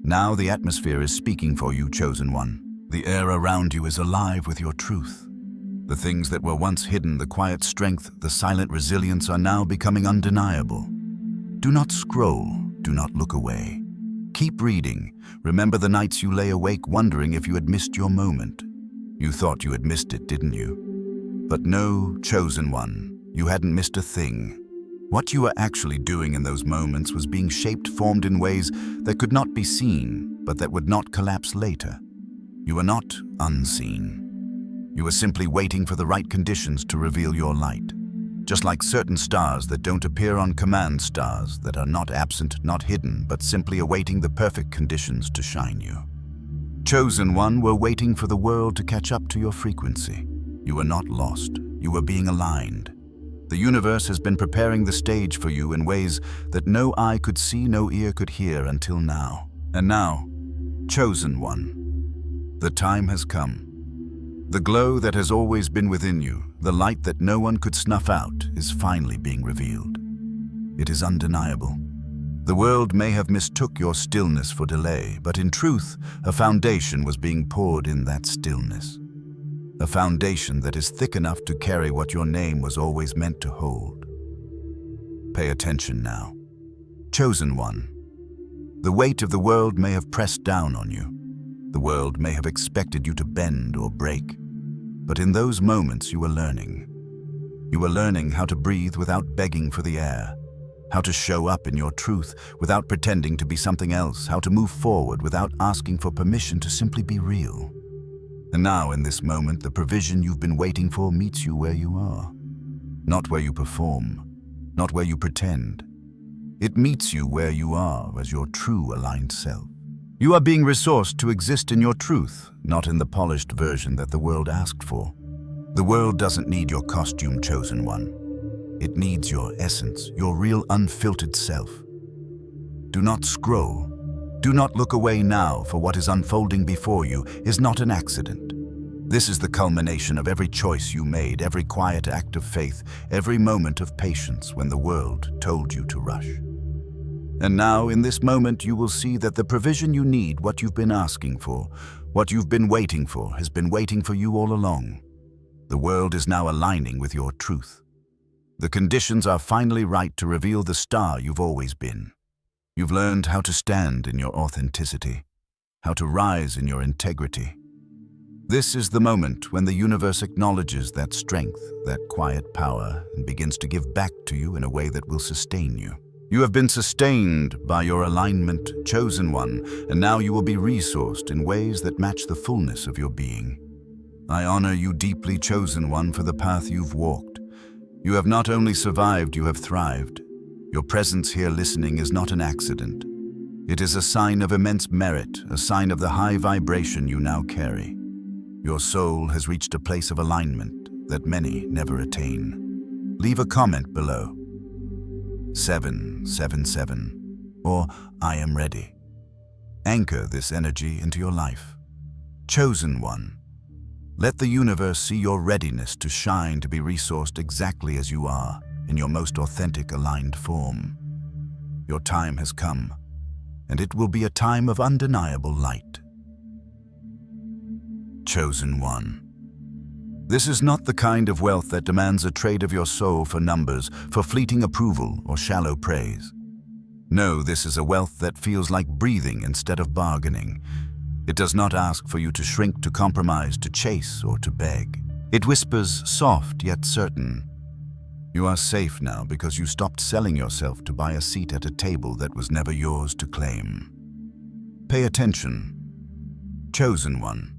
Now the atmosphere is speaking for you, chosen one. The air around you is alive with your truth. The things that were once hidden, the quiet strength, the silent resilience are now becoming undeniable. Do not scroll, do not look away. Keep reading. Remember the nights you lay awake wondering if you had missed your moment. You thought you had missed it, didn't you? But no, chosen one, you hadn't missed a thing. What you were actually doing in those moments was being shaped, formed in ways that could not be seen, but that would not collapse later. You were not unseen. You were simply waiting for the right conditions to reveal your light. Just like certain stars that don't appear on command, stars that are not absent, not hidden, but simply awaiting the perfect conditions to shine you. Chosen one were waiting for the world to catch up to your frequency. You were not lost. You were being aligned. The universe has been preparing the stage for you in ways that no eye could see, no ear could hear until now. And now, chosen one, the time has come. The glow that has always been within you, the light that no one could snuff out, is finally being revealed. It is undeniable. The world may have mistook your stillness for delay, but in truth, a foundation was being poured in that stillness. A foundation that is thick enough to carry what your name was always meant to hold. Pay attention now. Chosen one. The weight of the world may have pressed down on you. The world may have expected you to bend or break. But in those moments you were learning. You were learning how to breathe without begging for the air. How to show up in your truth without pretending to be something else. How to move forward without asking for permission to simply be real. And now, in this moment, the provision you've been waiting for meets you where you are. Not where you perform, not where you pretend, It meets you where you are as your true aligned self. You are being resourced to exist in your truth, not in the polished version that the world asked for. The world doesn't need your costume, chosen one. It needs your essence, your real unfiltered self. Do not scroll. Do not look away now, for what is unfolding before you is not an accident. This is the culmination of every choice you made, every quiet act of faith, every moment of patience when the world told you to rush. And now, in this moment, you will see that the provision you need, what you've been asking for, what you've been waiting for, has been waiting for you all along. The world is now aligning with your truth. The conditions are finally right to reveal the star you've always been. You've learned how to stand in your authenticity, how to rise in your integrity. This is the moment when the universe acknowledges that strength, that quiet power, and begins to give back to you in a way that will sustain you. You have been sustained by your alignment, chosen one, and now you will be resourced in ways that match the fullness of your being. I honor you deeply, chosen one, for the path you've walked. You have not only survived, you have thrived. Your presence here listening is not an accident. It is a sign of immense merit, a sign of the high vibration you now carry. Your soul has reached a place of alignment that many never attain. Leave a comment below. 777, or I am ready. Anchor this energy into your life. Chosen one, let the universe see your readiness to shine, to be resourced exactly as you are, in your most authentic aligned form. Your time has come, and it will be a time of undeniable light. Chosen one. This is not the kind of wealth that demands a trade of your soul for numbers, for fleeting approval or shallow praise. No, this is a wealth that feels like breathing instead of bargaining. It does not ask for you to shrink, to compromise, to chase, or to beg. It whispers, soft yet certain. You are safe now because you stopped selling yourself to buy a seat at a table that was never yours to claim. Pay attention. Chosen one.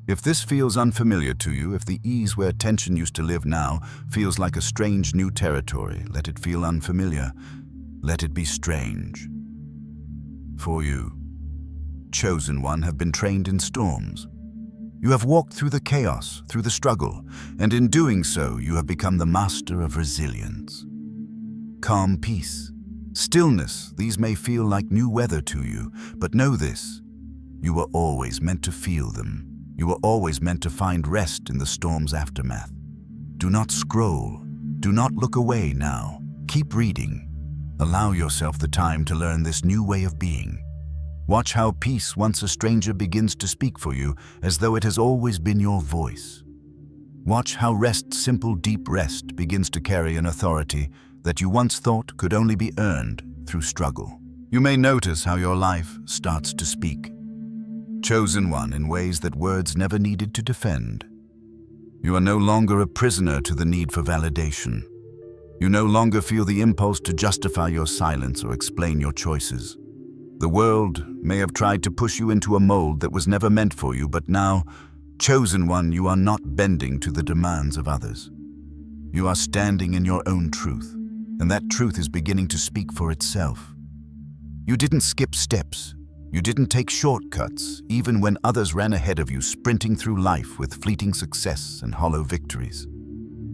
If this feels unfamiliar to you, if the ease where tension used to live now feels like a strange new territory, let it feel unfamiliar. Let it be strange. For you, chosen one, have been trained in storms. You have walked through the chaos, through the struggle, and in doing so, you have become the master of resilience. Calm peace, stillness, these may feel like new weather to you, but know this, you were always meant to feel them. You were always meant to find rest in the storm's aftermath. Do not scroll. Do not look away now. Keep reading. Allow yourself the time to learn this new way of being. Watch how peace, once a stranger, begins to speak for you as though it has always been your voice. Watch how rest, simple, deep rest, begins to carry an authority that you once thought could only be earned through struggle. You may notice how your life starts to speak. Chosen one, in ways that words never needed to defend. You are no longer a prisoner to the need for validation. You no longer feel the impulse to justify your silence or explain your choices. The world may have tried to push you into a mold that was never meant for you, but now, chosen one, you are not bending to the demands of others. You are standing in your own truth, and that truth is beginning to speak for itself. You didn't skip steps. You didn't take shortcuts, even when others ran ahead of you, sprinting through life with fleeting success and hollow victories.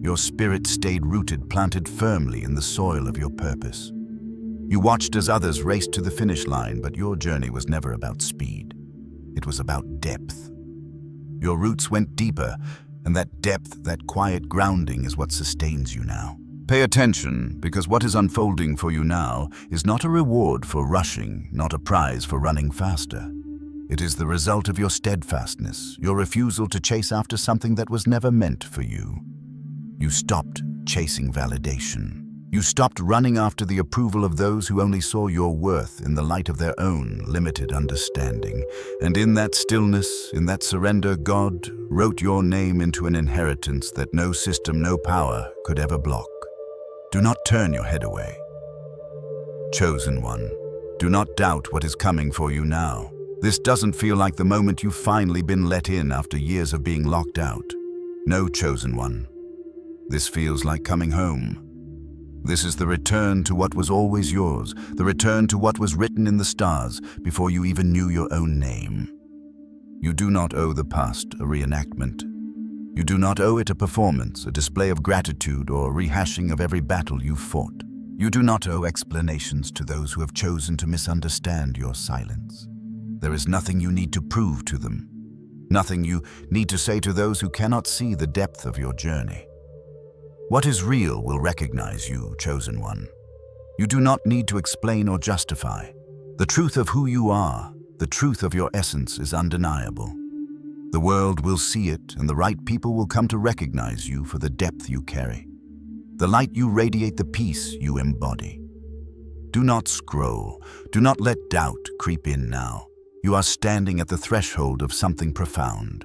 Your spirit stayed rooted, planted firmly in the soil of your purpose. You watched as others raced to the finish line, but your journey was never about speed. It was about depth. Your roots went deeper, and that depth, that quiet grounding, is what sustains you now. Pay attention, because what is unfolding for you now is not a reward for rushing, not a prize for running faster. It is the result of your steadfastness, your refusal to chase after something that was never meant for you. You stopped chasing validation. You stopped running after the approval of those who only saw your worth in the light of their own limited understanding. And in that stillness, in that surrender, God wrote your name into an inheritance that no system, no power could ever block. Do not turn your head away. Chosen one, do not doubt what is coming for you now. This doesn't feel like the moment you've finally been let in after years of being locked out. No, chosen one. This feels like coming home. This is the return to what was always yours, the return to what was written in the stars before you even knew your own name. You do not owe the past a reenactment. You do not owe it a performance, a display of gratitude, or a rehashing of every battle you fought. You do not owe explanations to those who have chosen to misunderstand your silence. There is nothing you need to prove to them, nothing you need to say to those who cannot see the depth of your journey. What is real will recognize you, chosen one. You do not need to explain or justify. The truth of who you are, the truth of your essence is undeniable. The world will see it, and the right people will come to recognize you for the depth you carry. The light you radiate, the peace you embody. Do not scroll. Do not let doubt creep in now. You are standing at the threshold of something profound.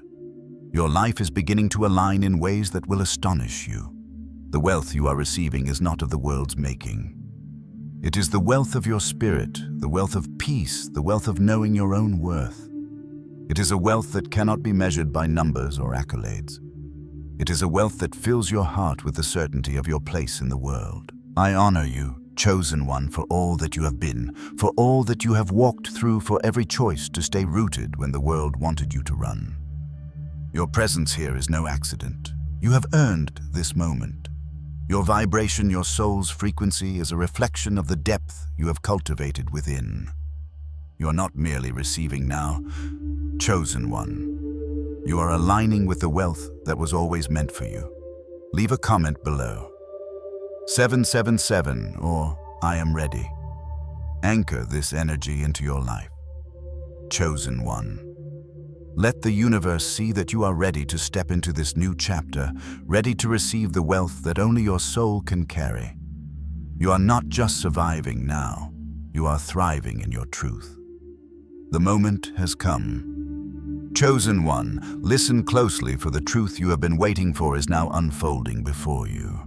Your life is beginning to align in ways that will astonish you. The wealth you are receiving is not of the world's making. It is the wealth of your spirit, the wealth of peace, the wealth of knowing your own worth. It is a wealth that cannot be measured by numbers or accolades. It is a wealth that fills your heart with the certainty of your place in the world. I honor you, chosen one, for all that you have been, for all that you have walked through, for every choice to stay rooted when the world wanted you to run. Your presence here is no accident. You have earned this moment. Your vibration, your soul's frequency, is a reflection of the depth you have cultivated within. You are not merely receiving now, chosen one. You are aligning with the wealth that was always meant for you. Leave a comment below. 777 or I am ready. Anchor this energy into your life. Chosen one. Let the universe see that you are ready to step into this new chapter, ready to receive the wealth that only your soul can carry. You are not just surviving now, you are thriving in your truth. The moment has come. Chosen one, listen closely, for the truth you have been waiting for is now unfolding before you.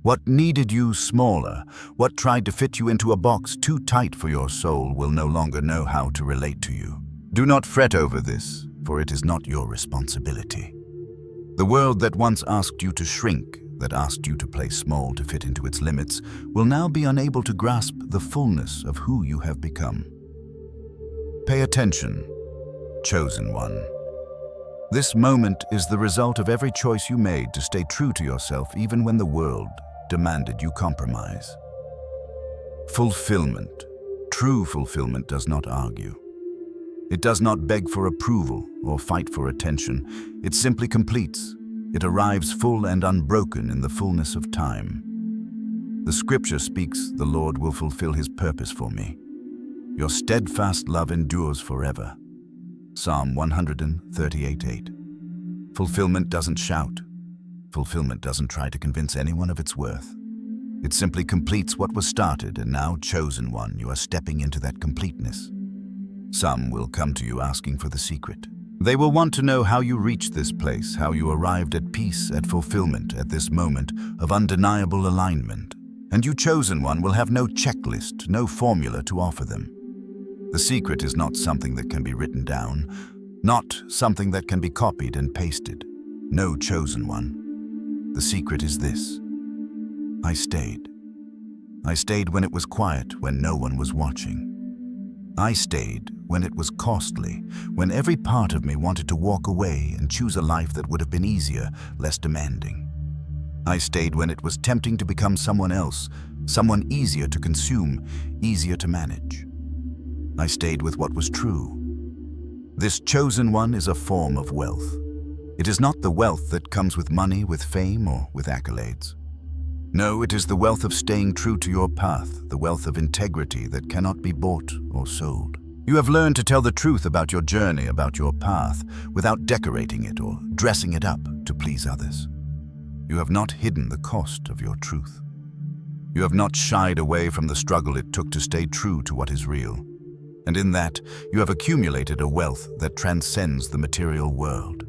What needed you smaller, what tried to fit you into a box too tight for your soul, will no longer know how to relate to you. Do not fret over this, for it is not your responsibility. The world that once asked you to shrink, that asked you to play small to fit into its limits, will now be unable to grasp the fullness of who you have become. Pay attention, chosen one. This moment is the result of every choice you made to stay true to yourself, even when the world demanded you compromise. Fulfillment. True fulfillment does not argue. It does not beg for approval or fight for attention. It simply completes. It arrives full and unbroken in the fullness of time. The scripture speaks, "The Lord will fulfill his purpose for me. Your steadfast love endures forever." Psalm 138:8. Fulfillment doesn't shout. Fulfillment doesn't try to convince anyone of its worth. It simply completes what was started, and now, chosen one, you are stepping into that completeness. Some will come to you asking for the secret. They will want to know how you reached this place, how you arrived at peace, at fulfillment, at this moment of undeniable alignment. And you, chosen one, will have no checklist, no formula to offer them. The secret is not something that can be written down, not something that can be copied and pasted. No, chosen one. The secret is this: I stayed. I stayed when it was quiet, when no one was watching. I stayed when it was costly, when every part of me wanted to walk away and choose a life that would have been easier, less demanding. I stayed when it was tempting to become someone else, someone easier to consume, easier to manage. I stayed with what was true. This chosen one is a form of wealth. It is not the wealth that comes with money, with fame, or with accolades. No, it is the wealth of staying true to your path, the wealth of integrity that cannot be bought or sold. You have learned to tell the truth about your journey, about your path, without decorating it or dressing it up to please others. You have not hidden the cost of your truth. You have not shied away from the struggle it took to stay true to what is real. And in that, you have accumulated a wealth that transcends the material world.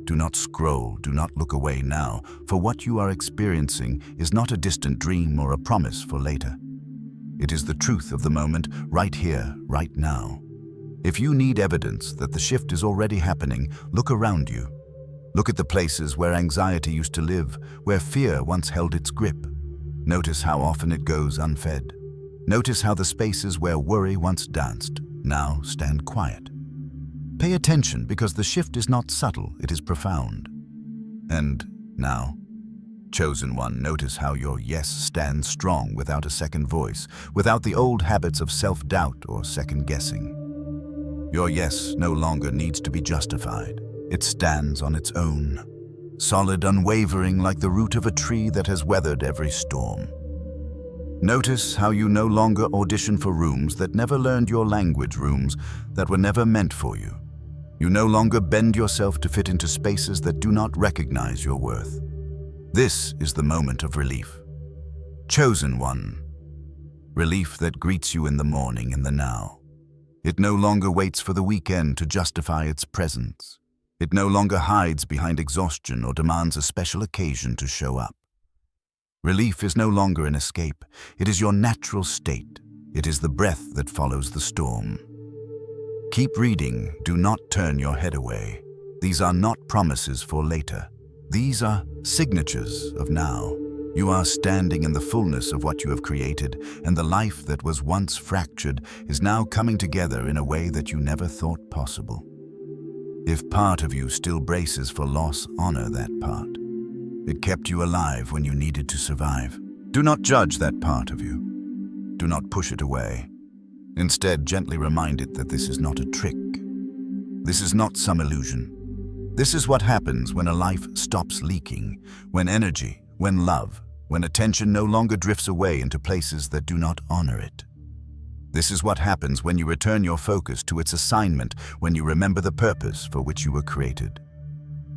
Do not scroll, do not look away now, for what you are experiencing is not a distant dream or a promise for later. It is the truth of the moment, right here, right now. If you need evidence that the shift is already happening, look around you. Look at the places where anxiety used to live, where fear once held its grip. Notice how often it goes unfed. Notice how the spaces where worry once danced now stand quiet. Pay attention, because the shift is not subtle, it is profound. And now, chosen one, notice how your yes stands strong without a second voice, without the old habits of self-doubt or second-guessing. Your yes no longer needs to be justified. It stands on its own, solid, unwavering, like the root of a tree that has weathered every storm. Notice how you no longer audition for rooms that never learned your language, rooms that were never meant for you. You no longer bend yourself to fit into spaces that do not recognize your worth. This is the moment of relief. Chosen one. Relief that greets you in the morning, in the now. It no longer waits for the weekend to justify its presence. It no longer hides behind exhaustion or demands a special occasion to show up. Relief is no longer an escape. It is your natural state. It is the breath that follows the storm. Keep reading. Do not turn your head away. These are not promises for later. These are signatures of now. You are standing in the fullness of what you have created, and the life that was once fractured is now coming together in a way that you never thought possible. If part of you still braces for loss, honor that part. It kept you alive when you needed to survive. Do not judge that part of you. Do not push it away. Instead, gently remind it that this is not a trick. This is not some illusion. This is what happens when a life stops leaking, when energy, when love, when attention no longer drifts away into places that do not honor it. This is what happens when you return your focus to its assignment, when you remember the purpose for which you were created.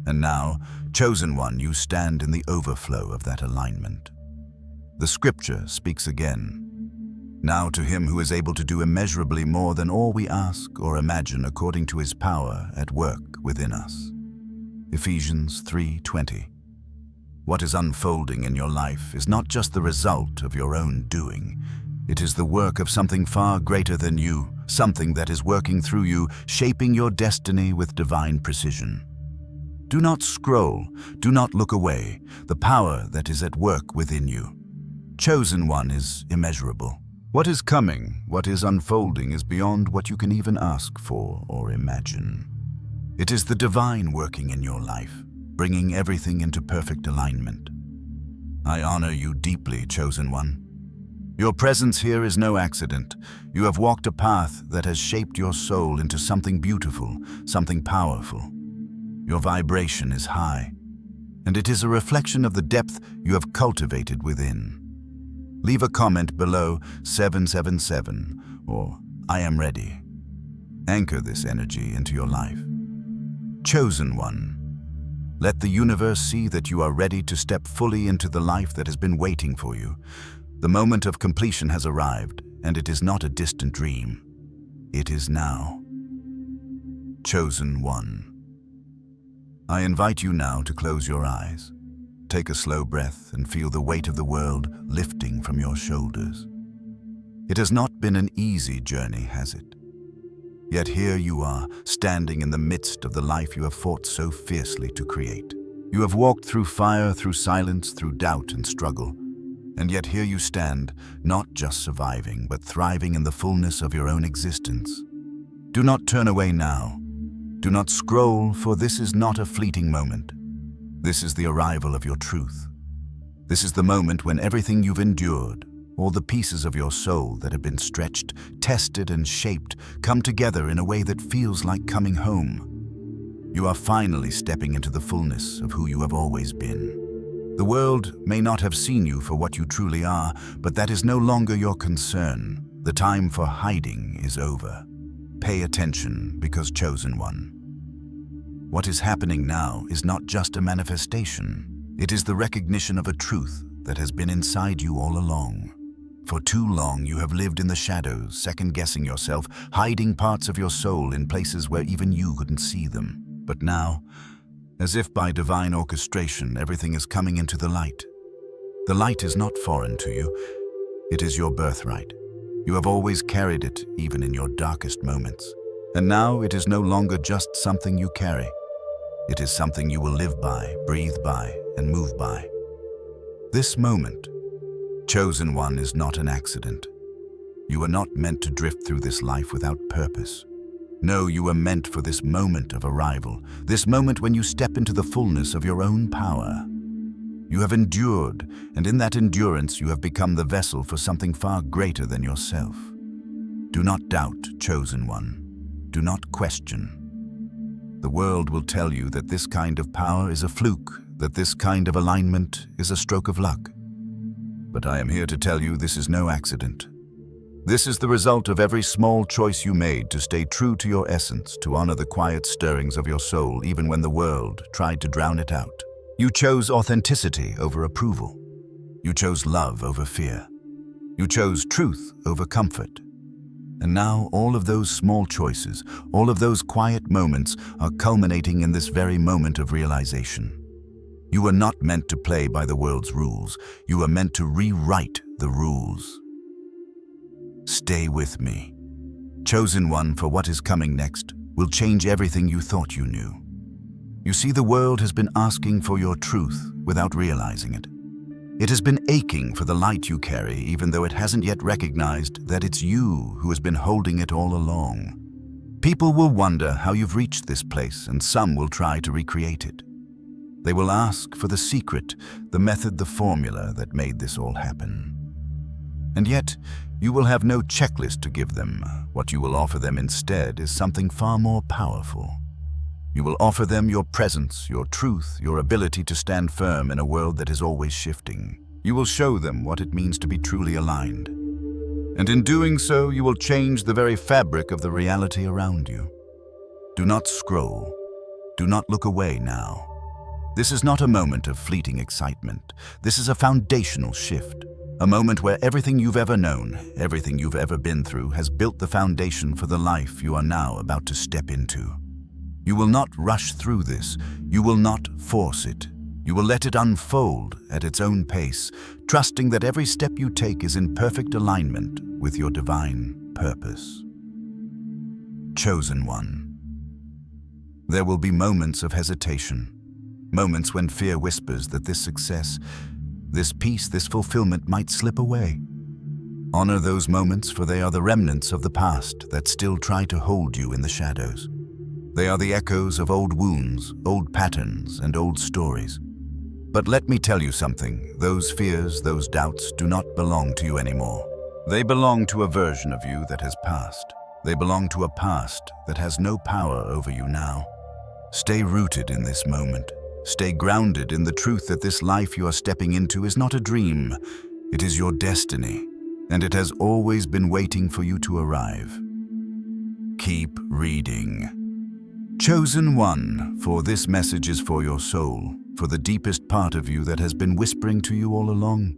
And now, chosen one, you stand in the overflow of that alignment. The scripture speaks again. Now to him who is able to do immeasurably more than all we ask or imagine, according to his power at work within us. Ephesians 3:20. What is unfolding in your life is not just the result of your own doing. It is the work of something far greater than you, something that is working through you, shaping your destiny with divine precision. Do not scroll, do not look away. The power that is at work within you. Chosen one is immeasurable. What is coming, what is unfolding, is beyond what you can even ask for or imagine. It is the divine working in your life, bringing everything into perfect alignment. I honor you deeply, chosen one. Your presence here is no accident. You have walked a path that has shaped your soul into something beautiful, something powerful. Your vibration is high, and it is a reflection of the depth you have cultivated within. Leave a comment below 777 or I am ready. Anchor this energy into your life. Chosen one. Let the universe see that you are ready to step fully into the life that has been waiting for you. The moment of completion has arrived, and it is not a distant dream. It is now. Chosen one. I invite you now to close your eyes. Take a slow breath and feel the weight of the world lifting from your shoulders. It has not been an easy journey, has it? Yet here you are, standing in the midst of the life you have fought so fiercely to create. You have walked through fire, through silence, through doubt and struggle. And yet here you stand, not just surviving, but thriving in the fullness of your own existence. Do not turn away now. Do not scroll, for this is not a fleeting moment. This is the arrival of your truth. This is the moment when everything you've endured, all the pieces of your soul that have been stretched, tested, and shaped, come together in a way that feels like coming home. You are finally stepping into the fullness of who you have always been. The world may not have seen you for what you truly are, but that is no longer your concern. The time for hiding is over. Pay attention, because chosen one. What is happening now is not just a manifestation. It is the recognition of a truth that has been inside you all along. For too long you have lived in the shadows, second-guessing yourself, hiding parts of your soul in places where even you couldn't see them. But now, as if by divine orchestration, everything is coming into the light. The light is not foreign to you. It is your birthright. You have always carried it, even in your darkest moments. And now it is no longer just something you carry. It is something you will live by, breathe by, and move by. This moment, Chosen one is not an accident. You are not meant to drift through this life without purpose. No, you are meant for this moment of arrival, this moment when you step into the fullness of your own power. You have endured, and in that endurance you have become the vessel for something far greater than yourself. Do not doubt, chosen one. Do not question. The world will tell you that this kind of power is a fluke, that this kind of alignment is a stroke of luck. But I am here to tell you this is no accident. This is the result of every small choice you made to stay true to your essence, to honor the quiet stirrings of your soul even when the world tried to drown it out. You chose authenticity over approval. You chose love over fear. You chose truth over comfort. And now all of those small choices, all of those quiet moments are culminating in this very moment of realization. You were not meant to play by the world's rules. You were meant to rewrite the rules. Stay with me. Chosen one, for what is coming next will change everything you thought you knew. You see, the world has been asking for your truth without realizing it. It has been aching for the light you carry, even though it hasn't yet recognized that it's you who has been holding it all along. People will wonder how you've reached this place, and some will try to recreate it. They will ask for the secret, the method, the formula that made this all happen. And yet, you will have no checklist to give them. What you will offer them instead is something far more powerful. You will offer them your presence, your truth, your ability to stand firm in a world that is always shifting. You will show them what it means to be truly aligned. And in doing so, you will change the very fabric of the reality around you. Do not scroll. Do not look away now. This is not a moment of fleeting excitement. This is a foundational shift. A moment where everything you've ever known, everything you've ever been through has built the foundation for the life you are now about to step into. You will not rush through this. You will not force it. You will let it unfold at its own pace, trusting that every step you take is in perfect alignment with your divine purpose. Chosen one. There will be moments of hesitation, moments when fear whispers that this success, this peace, this fulfillment might slip away. Honor those moments, for they are the remnants of the past that still try to hold you in the shadows. They are the echoes of old wounds, old patterns, and old stories. But let me tell you something. Those fears, those doubts do not belong to you anymore. They belong to a version of you that has passed. They belong to a past that has no power over you now. Stay rooted in this moment. Stay grounded in the truth that this life you are stepping into is not a dream. It is your destiny, and it has always been waiting for you to arrive. Keep reading. Chosen one, for this message is for your soul, for the deepest part of you that has been whispering to you all along.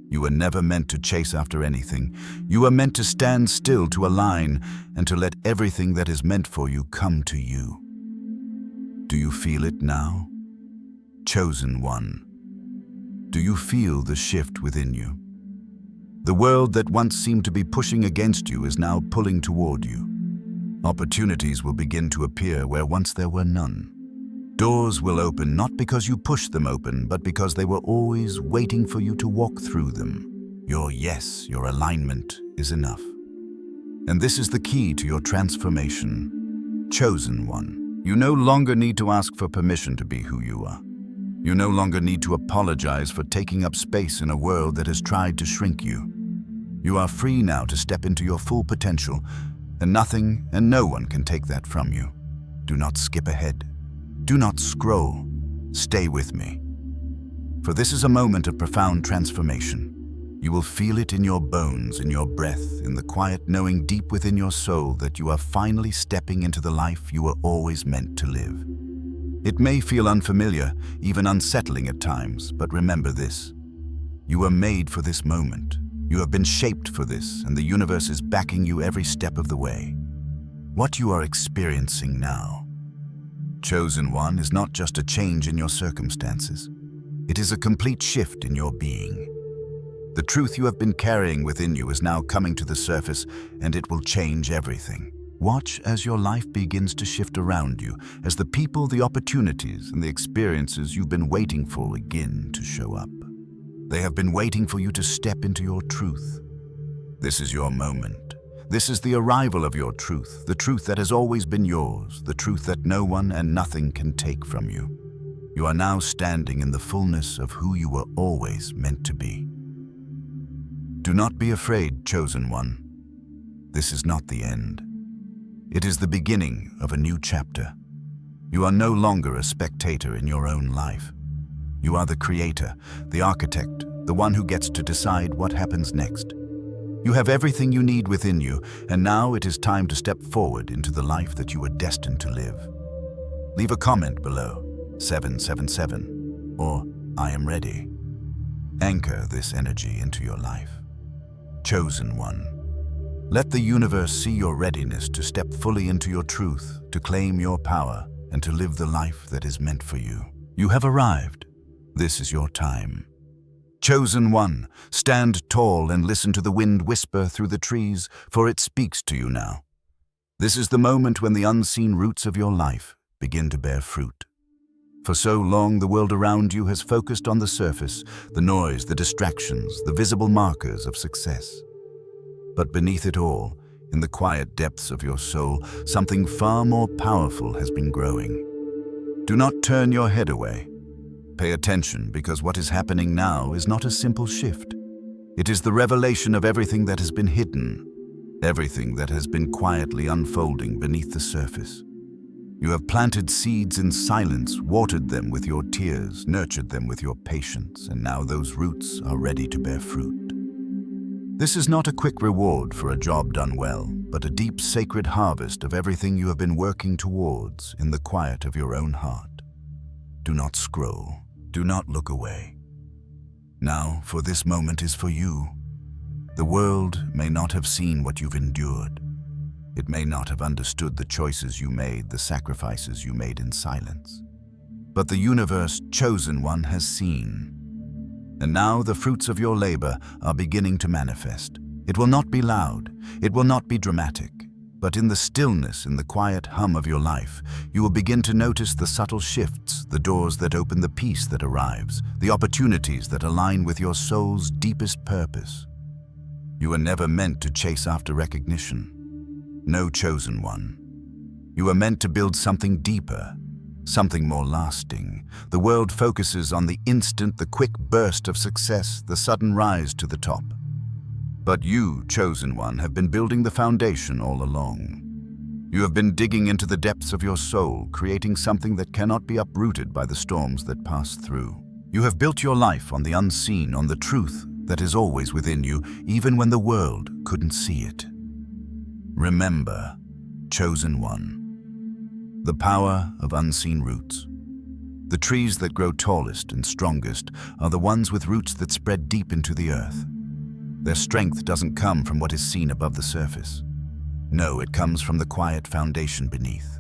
You were never meant to chase after anything. You are meant to stand still, to align, and to let everything that is meant for you come to you. Do you feel it now? Chosen one. Do you feel the shift within you? The world that once seemed to be pushing against you is now pulling toward you. Opportunities will begin to appear where once there were none. Doors will open not because you pushed them open, but because they were always waiting for you to walk through them. Your yes, your alignment is enough. And this is the key to your transformation. Chosen one. You no longer need to ask for permission to be who you are. You no longer need to apologize for taking up space in a world that has tried to shrink you. You are free now to step into your full potential, and nothing and no one can take that from you. Do not skip ahead. Do not scroll. Stay with me. For this is a moment of profound transformation. You will feel it in your bones, in your breath, in the quiet knowing deep within your soul that you are finally stepping into the life you were always meant to live. It may feel unfamiliar, even unsettling at times, but remember this. You were made for this moment. You have been shaped for this, and the universe is backing you every step of the way. What you are experiencing now, chosen one, is not just a change in your circumstances. It is a complete shift in your being. The truth you have been carrying within you is now coming to the surface, and it will change everything. Watch as your life begins to shift around you, as the people, the opportunities, and the experiences you've been waiting for begin to show up. They have been waiting for you to step into your truth. This is your moment. This is the arrival of your truth, the truth that has always been yours, the truth that no one and nothing can take from you. You are now standing in the fullness of who you were always meant to be. Do not be afraid, chosen one. This is not the end. It is the beginning of a new chapter. You are no longer a spectator in your own life. You are the creator, the architect, the one who gets to decide what happens next. You have everything you need within you, and now it is time to step forward into the life that you were destined to live. Leave a comment below, 777, or I am ready. Anchor this energy into your life. Chosen one. Let the universe see your readiness to step fully into your truth, to claim your power, and to live the life that is meant for you. You have arrived. This is your time. Chosen one, stand tall and listen to the wind whisper through the trees, for it speaks to you now. This is the moment when the unseen roots of your life begin to bear fruit. For so long, the world around you has focused on the surface, the noise, the distractions, the visible markers of success. But beneath it all, in the quiet depths of your soul, something far more powerful has been growing. Do not turn your head away. Pay attention, because what is happening now is not a simple shift. It is the revelation of everything that has been hidden, everything that has been quietly unfolding beneath the surface. You have planted seeds in silence, watered them with your tears, nurtured them with your patience, and now those roots are ready to bear fruit. This is not a quick reward for a job done well, but a deep sacred harvest of everything you have been working towards in the quiet of your own heart. Do not scroll. Do not look away. Now, for this moment is for you. The world may not have seen what you've endured. It may not have understood the choices you made, the sacrifices you made in silence. But the universe, chosen one, has seen. And now the fruits of your labor are beginning to manifest. It will not be loud, it will not be dramatic, but in the stillness, in the quiet hum of your life, you will begin to notice the subtle shifts, the doors that open, the peace that arrives, the opportunities that align with your soul's deepest purpose. You were never meant to chase after recognition. No, chosen one. You are meant to build something deeper, something more lasting. The world focuses on the instant, the quick burst of success, the sudden rise to the top. But you, chosen one, have been building the foundation all along. You have been digging into the depths of your soul, creating something that cannot be uprooted by the storms that pass through. You have built your life on the unseen, on the truth that is always within you, even when the world couldn't see it. Remember, chosen one, the power of unseen roots. The trees that grow tallest and strongest are the ones with roots that spread deep into the earth. Their strength doesn't come from what is seen above the surface. No, it comes from the quiet foundation beneath.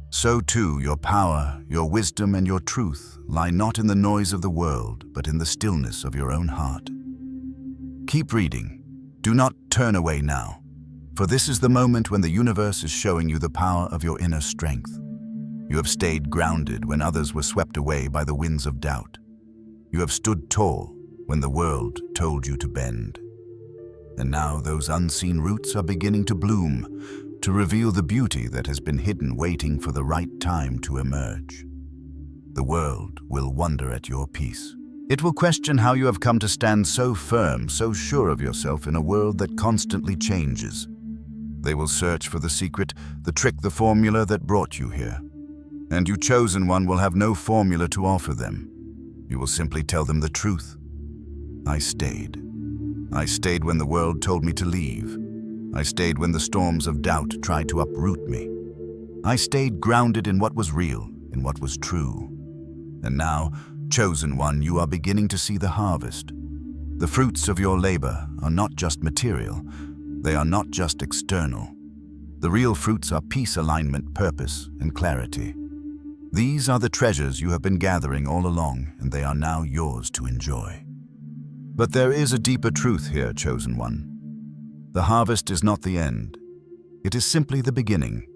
So too, your power, your wisdom, and your truth lie not in the noise of the world, but in the stillness of your own heart. Keep reading. Do not turn away now, for this is the moment when the universe is showing you the power of your inner strength. You have stayed grounded when others were swept away by the winds of doubt. You have stood tall when the world told you to bend. And now those unseen roots are beginning to bloom, to reveal the beauty that has been hidden, waiting for the right time to emerge. The world will wonder at your peace. It will question how you have come to stand so firm, so sure of yourself in a world that constantly changes. They will search for the secret, the trick, the formula that brought you here. And you, chosen one, will have no formula to offer them. You will simply tell them the truth. I stayed. I stayed when the world told me to leave. I stayed when the storms of doubt tried to uproot me. I stayed grounded in what was real, in what was true. And now, chosen one, you are beginning to see the harvest. The fruits of your labor are not just material. They are not just external. The real fruits are peace, alignment, purpose, and clarity. These are the treasures you have been gathering all along, and they are now yours to enjoy. But there is a deeper truth here, chosen one. The harvest is not the end. It is simply the beginning.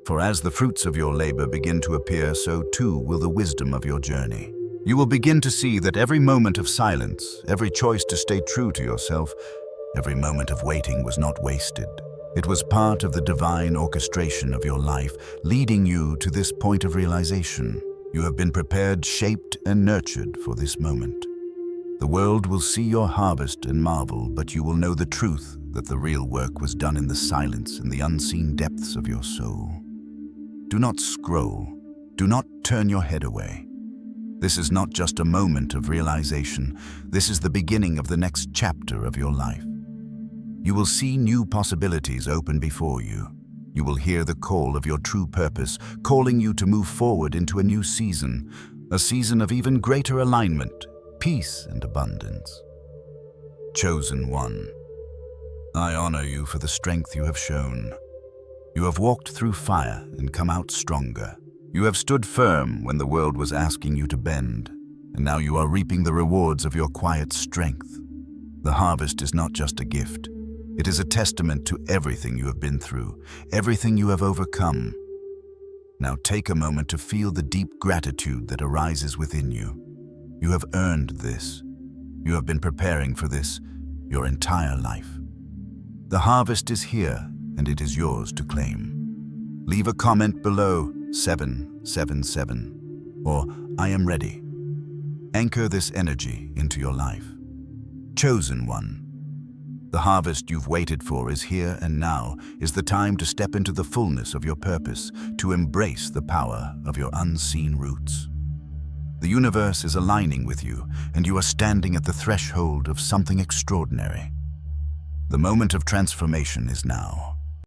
For as the fruits of your labor begin to appear, so too will the wisdom of your journey. You will begin to see that every moment of silence, every choice to stay true to yourself, every moment of waiting was not wasted. It was part of the divine orchestration of your life, leading you to this point of realization. You have been prepared, shaped, and nurtured for this moment. The world will see your harvest and marvel, but you will know the truth that the real work was done in the silence and the unseen depths of your soul. Do not scroll. Do not turn your head away. This is not just a moment of realization. This is the beginning of the next chapter of your life. You will see new possibilities open before you. You will hear the call of your true purpose, calling you to move forward into a new season, a season of even greater alignment, peace, and abundance. Chosen one, I honor you for the strength you have shown. You have walked through fire and come out stronger. You have stood firm when the world was asking you to bend, and now you are reaping the rewards of your quiet strength. The harvest is not just a gift. It is a testament to everything you have been through, everything you have overcome. Now take a moment to feel the deep gratitude that arises within you. You have earned this. You have been preparing for this your entire life. The harvest is here, and it is yours to claim. Leave a comment below, 777, or I am ready. Anchor this energy into your life. Chosen one. The harvest you've waited for is here, and now is the time to step into the fullness of your purpose, to embrace the power of your unseen roots. The universe is aligning with you, and you are standing at the threshold of something extraordinary. The moment of transformation is now.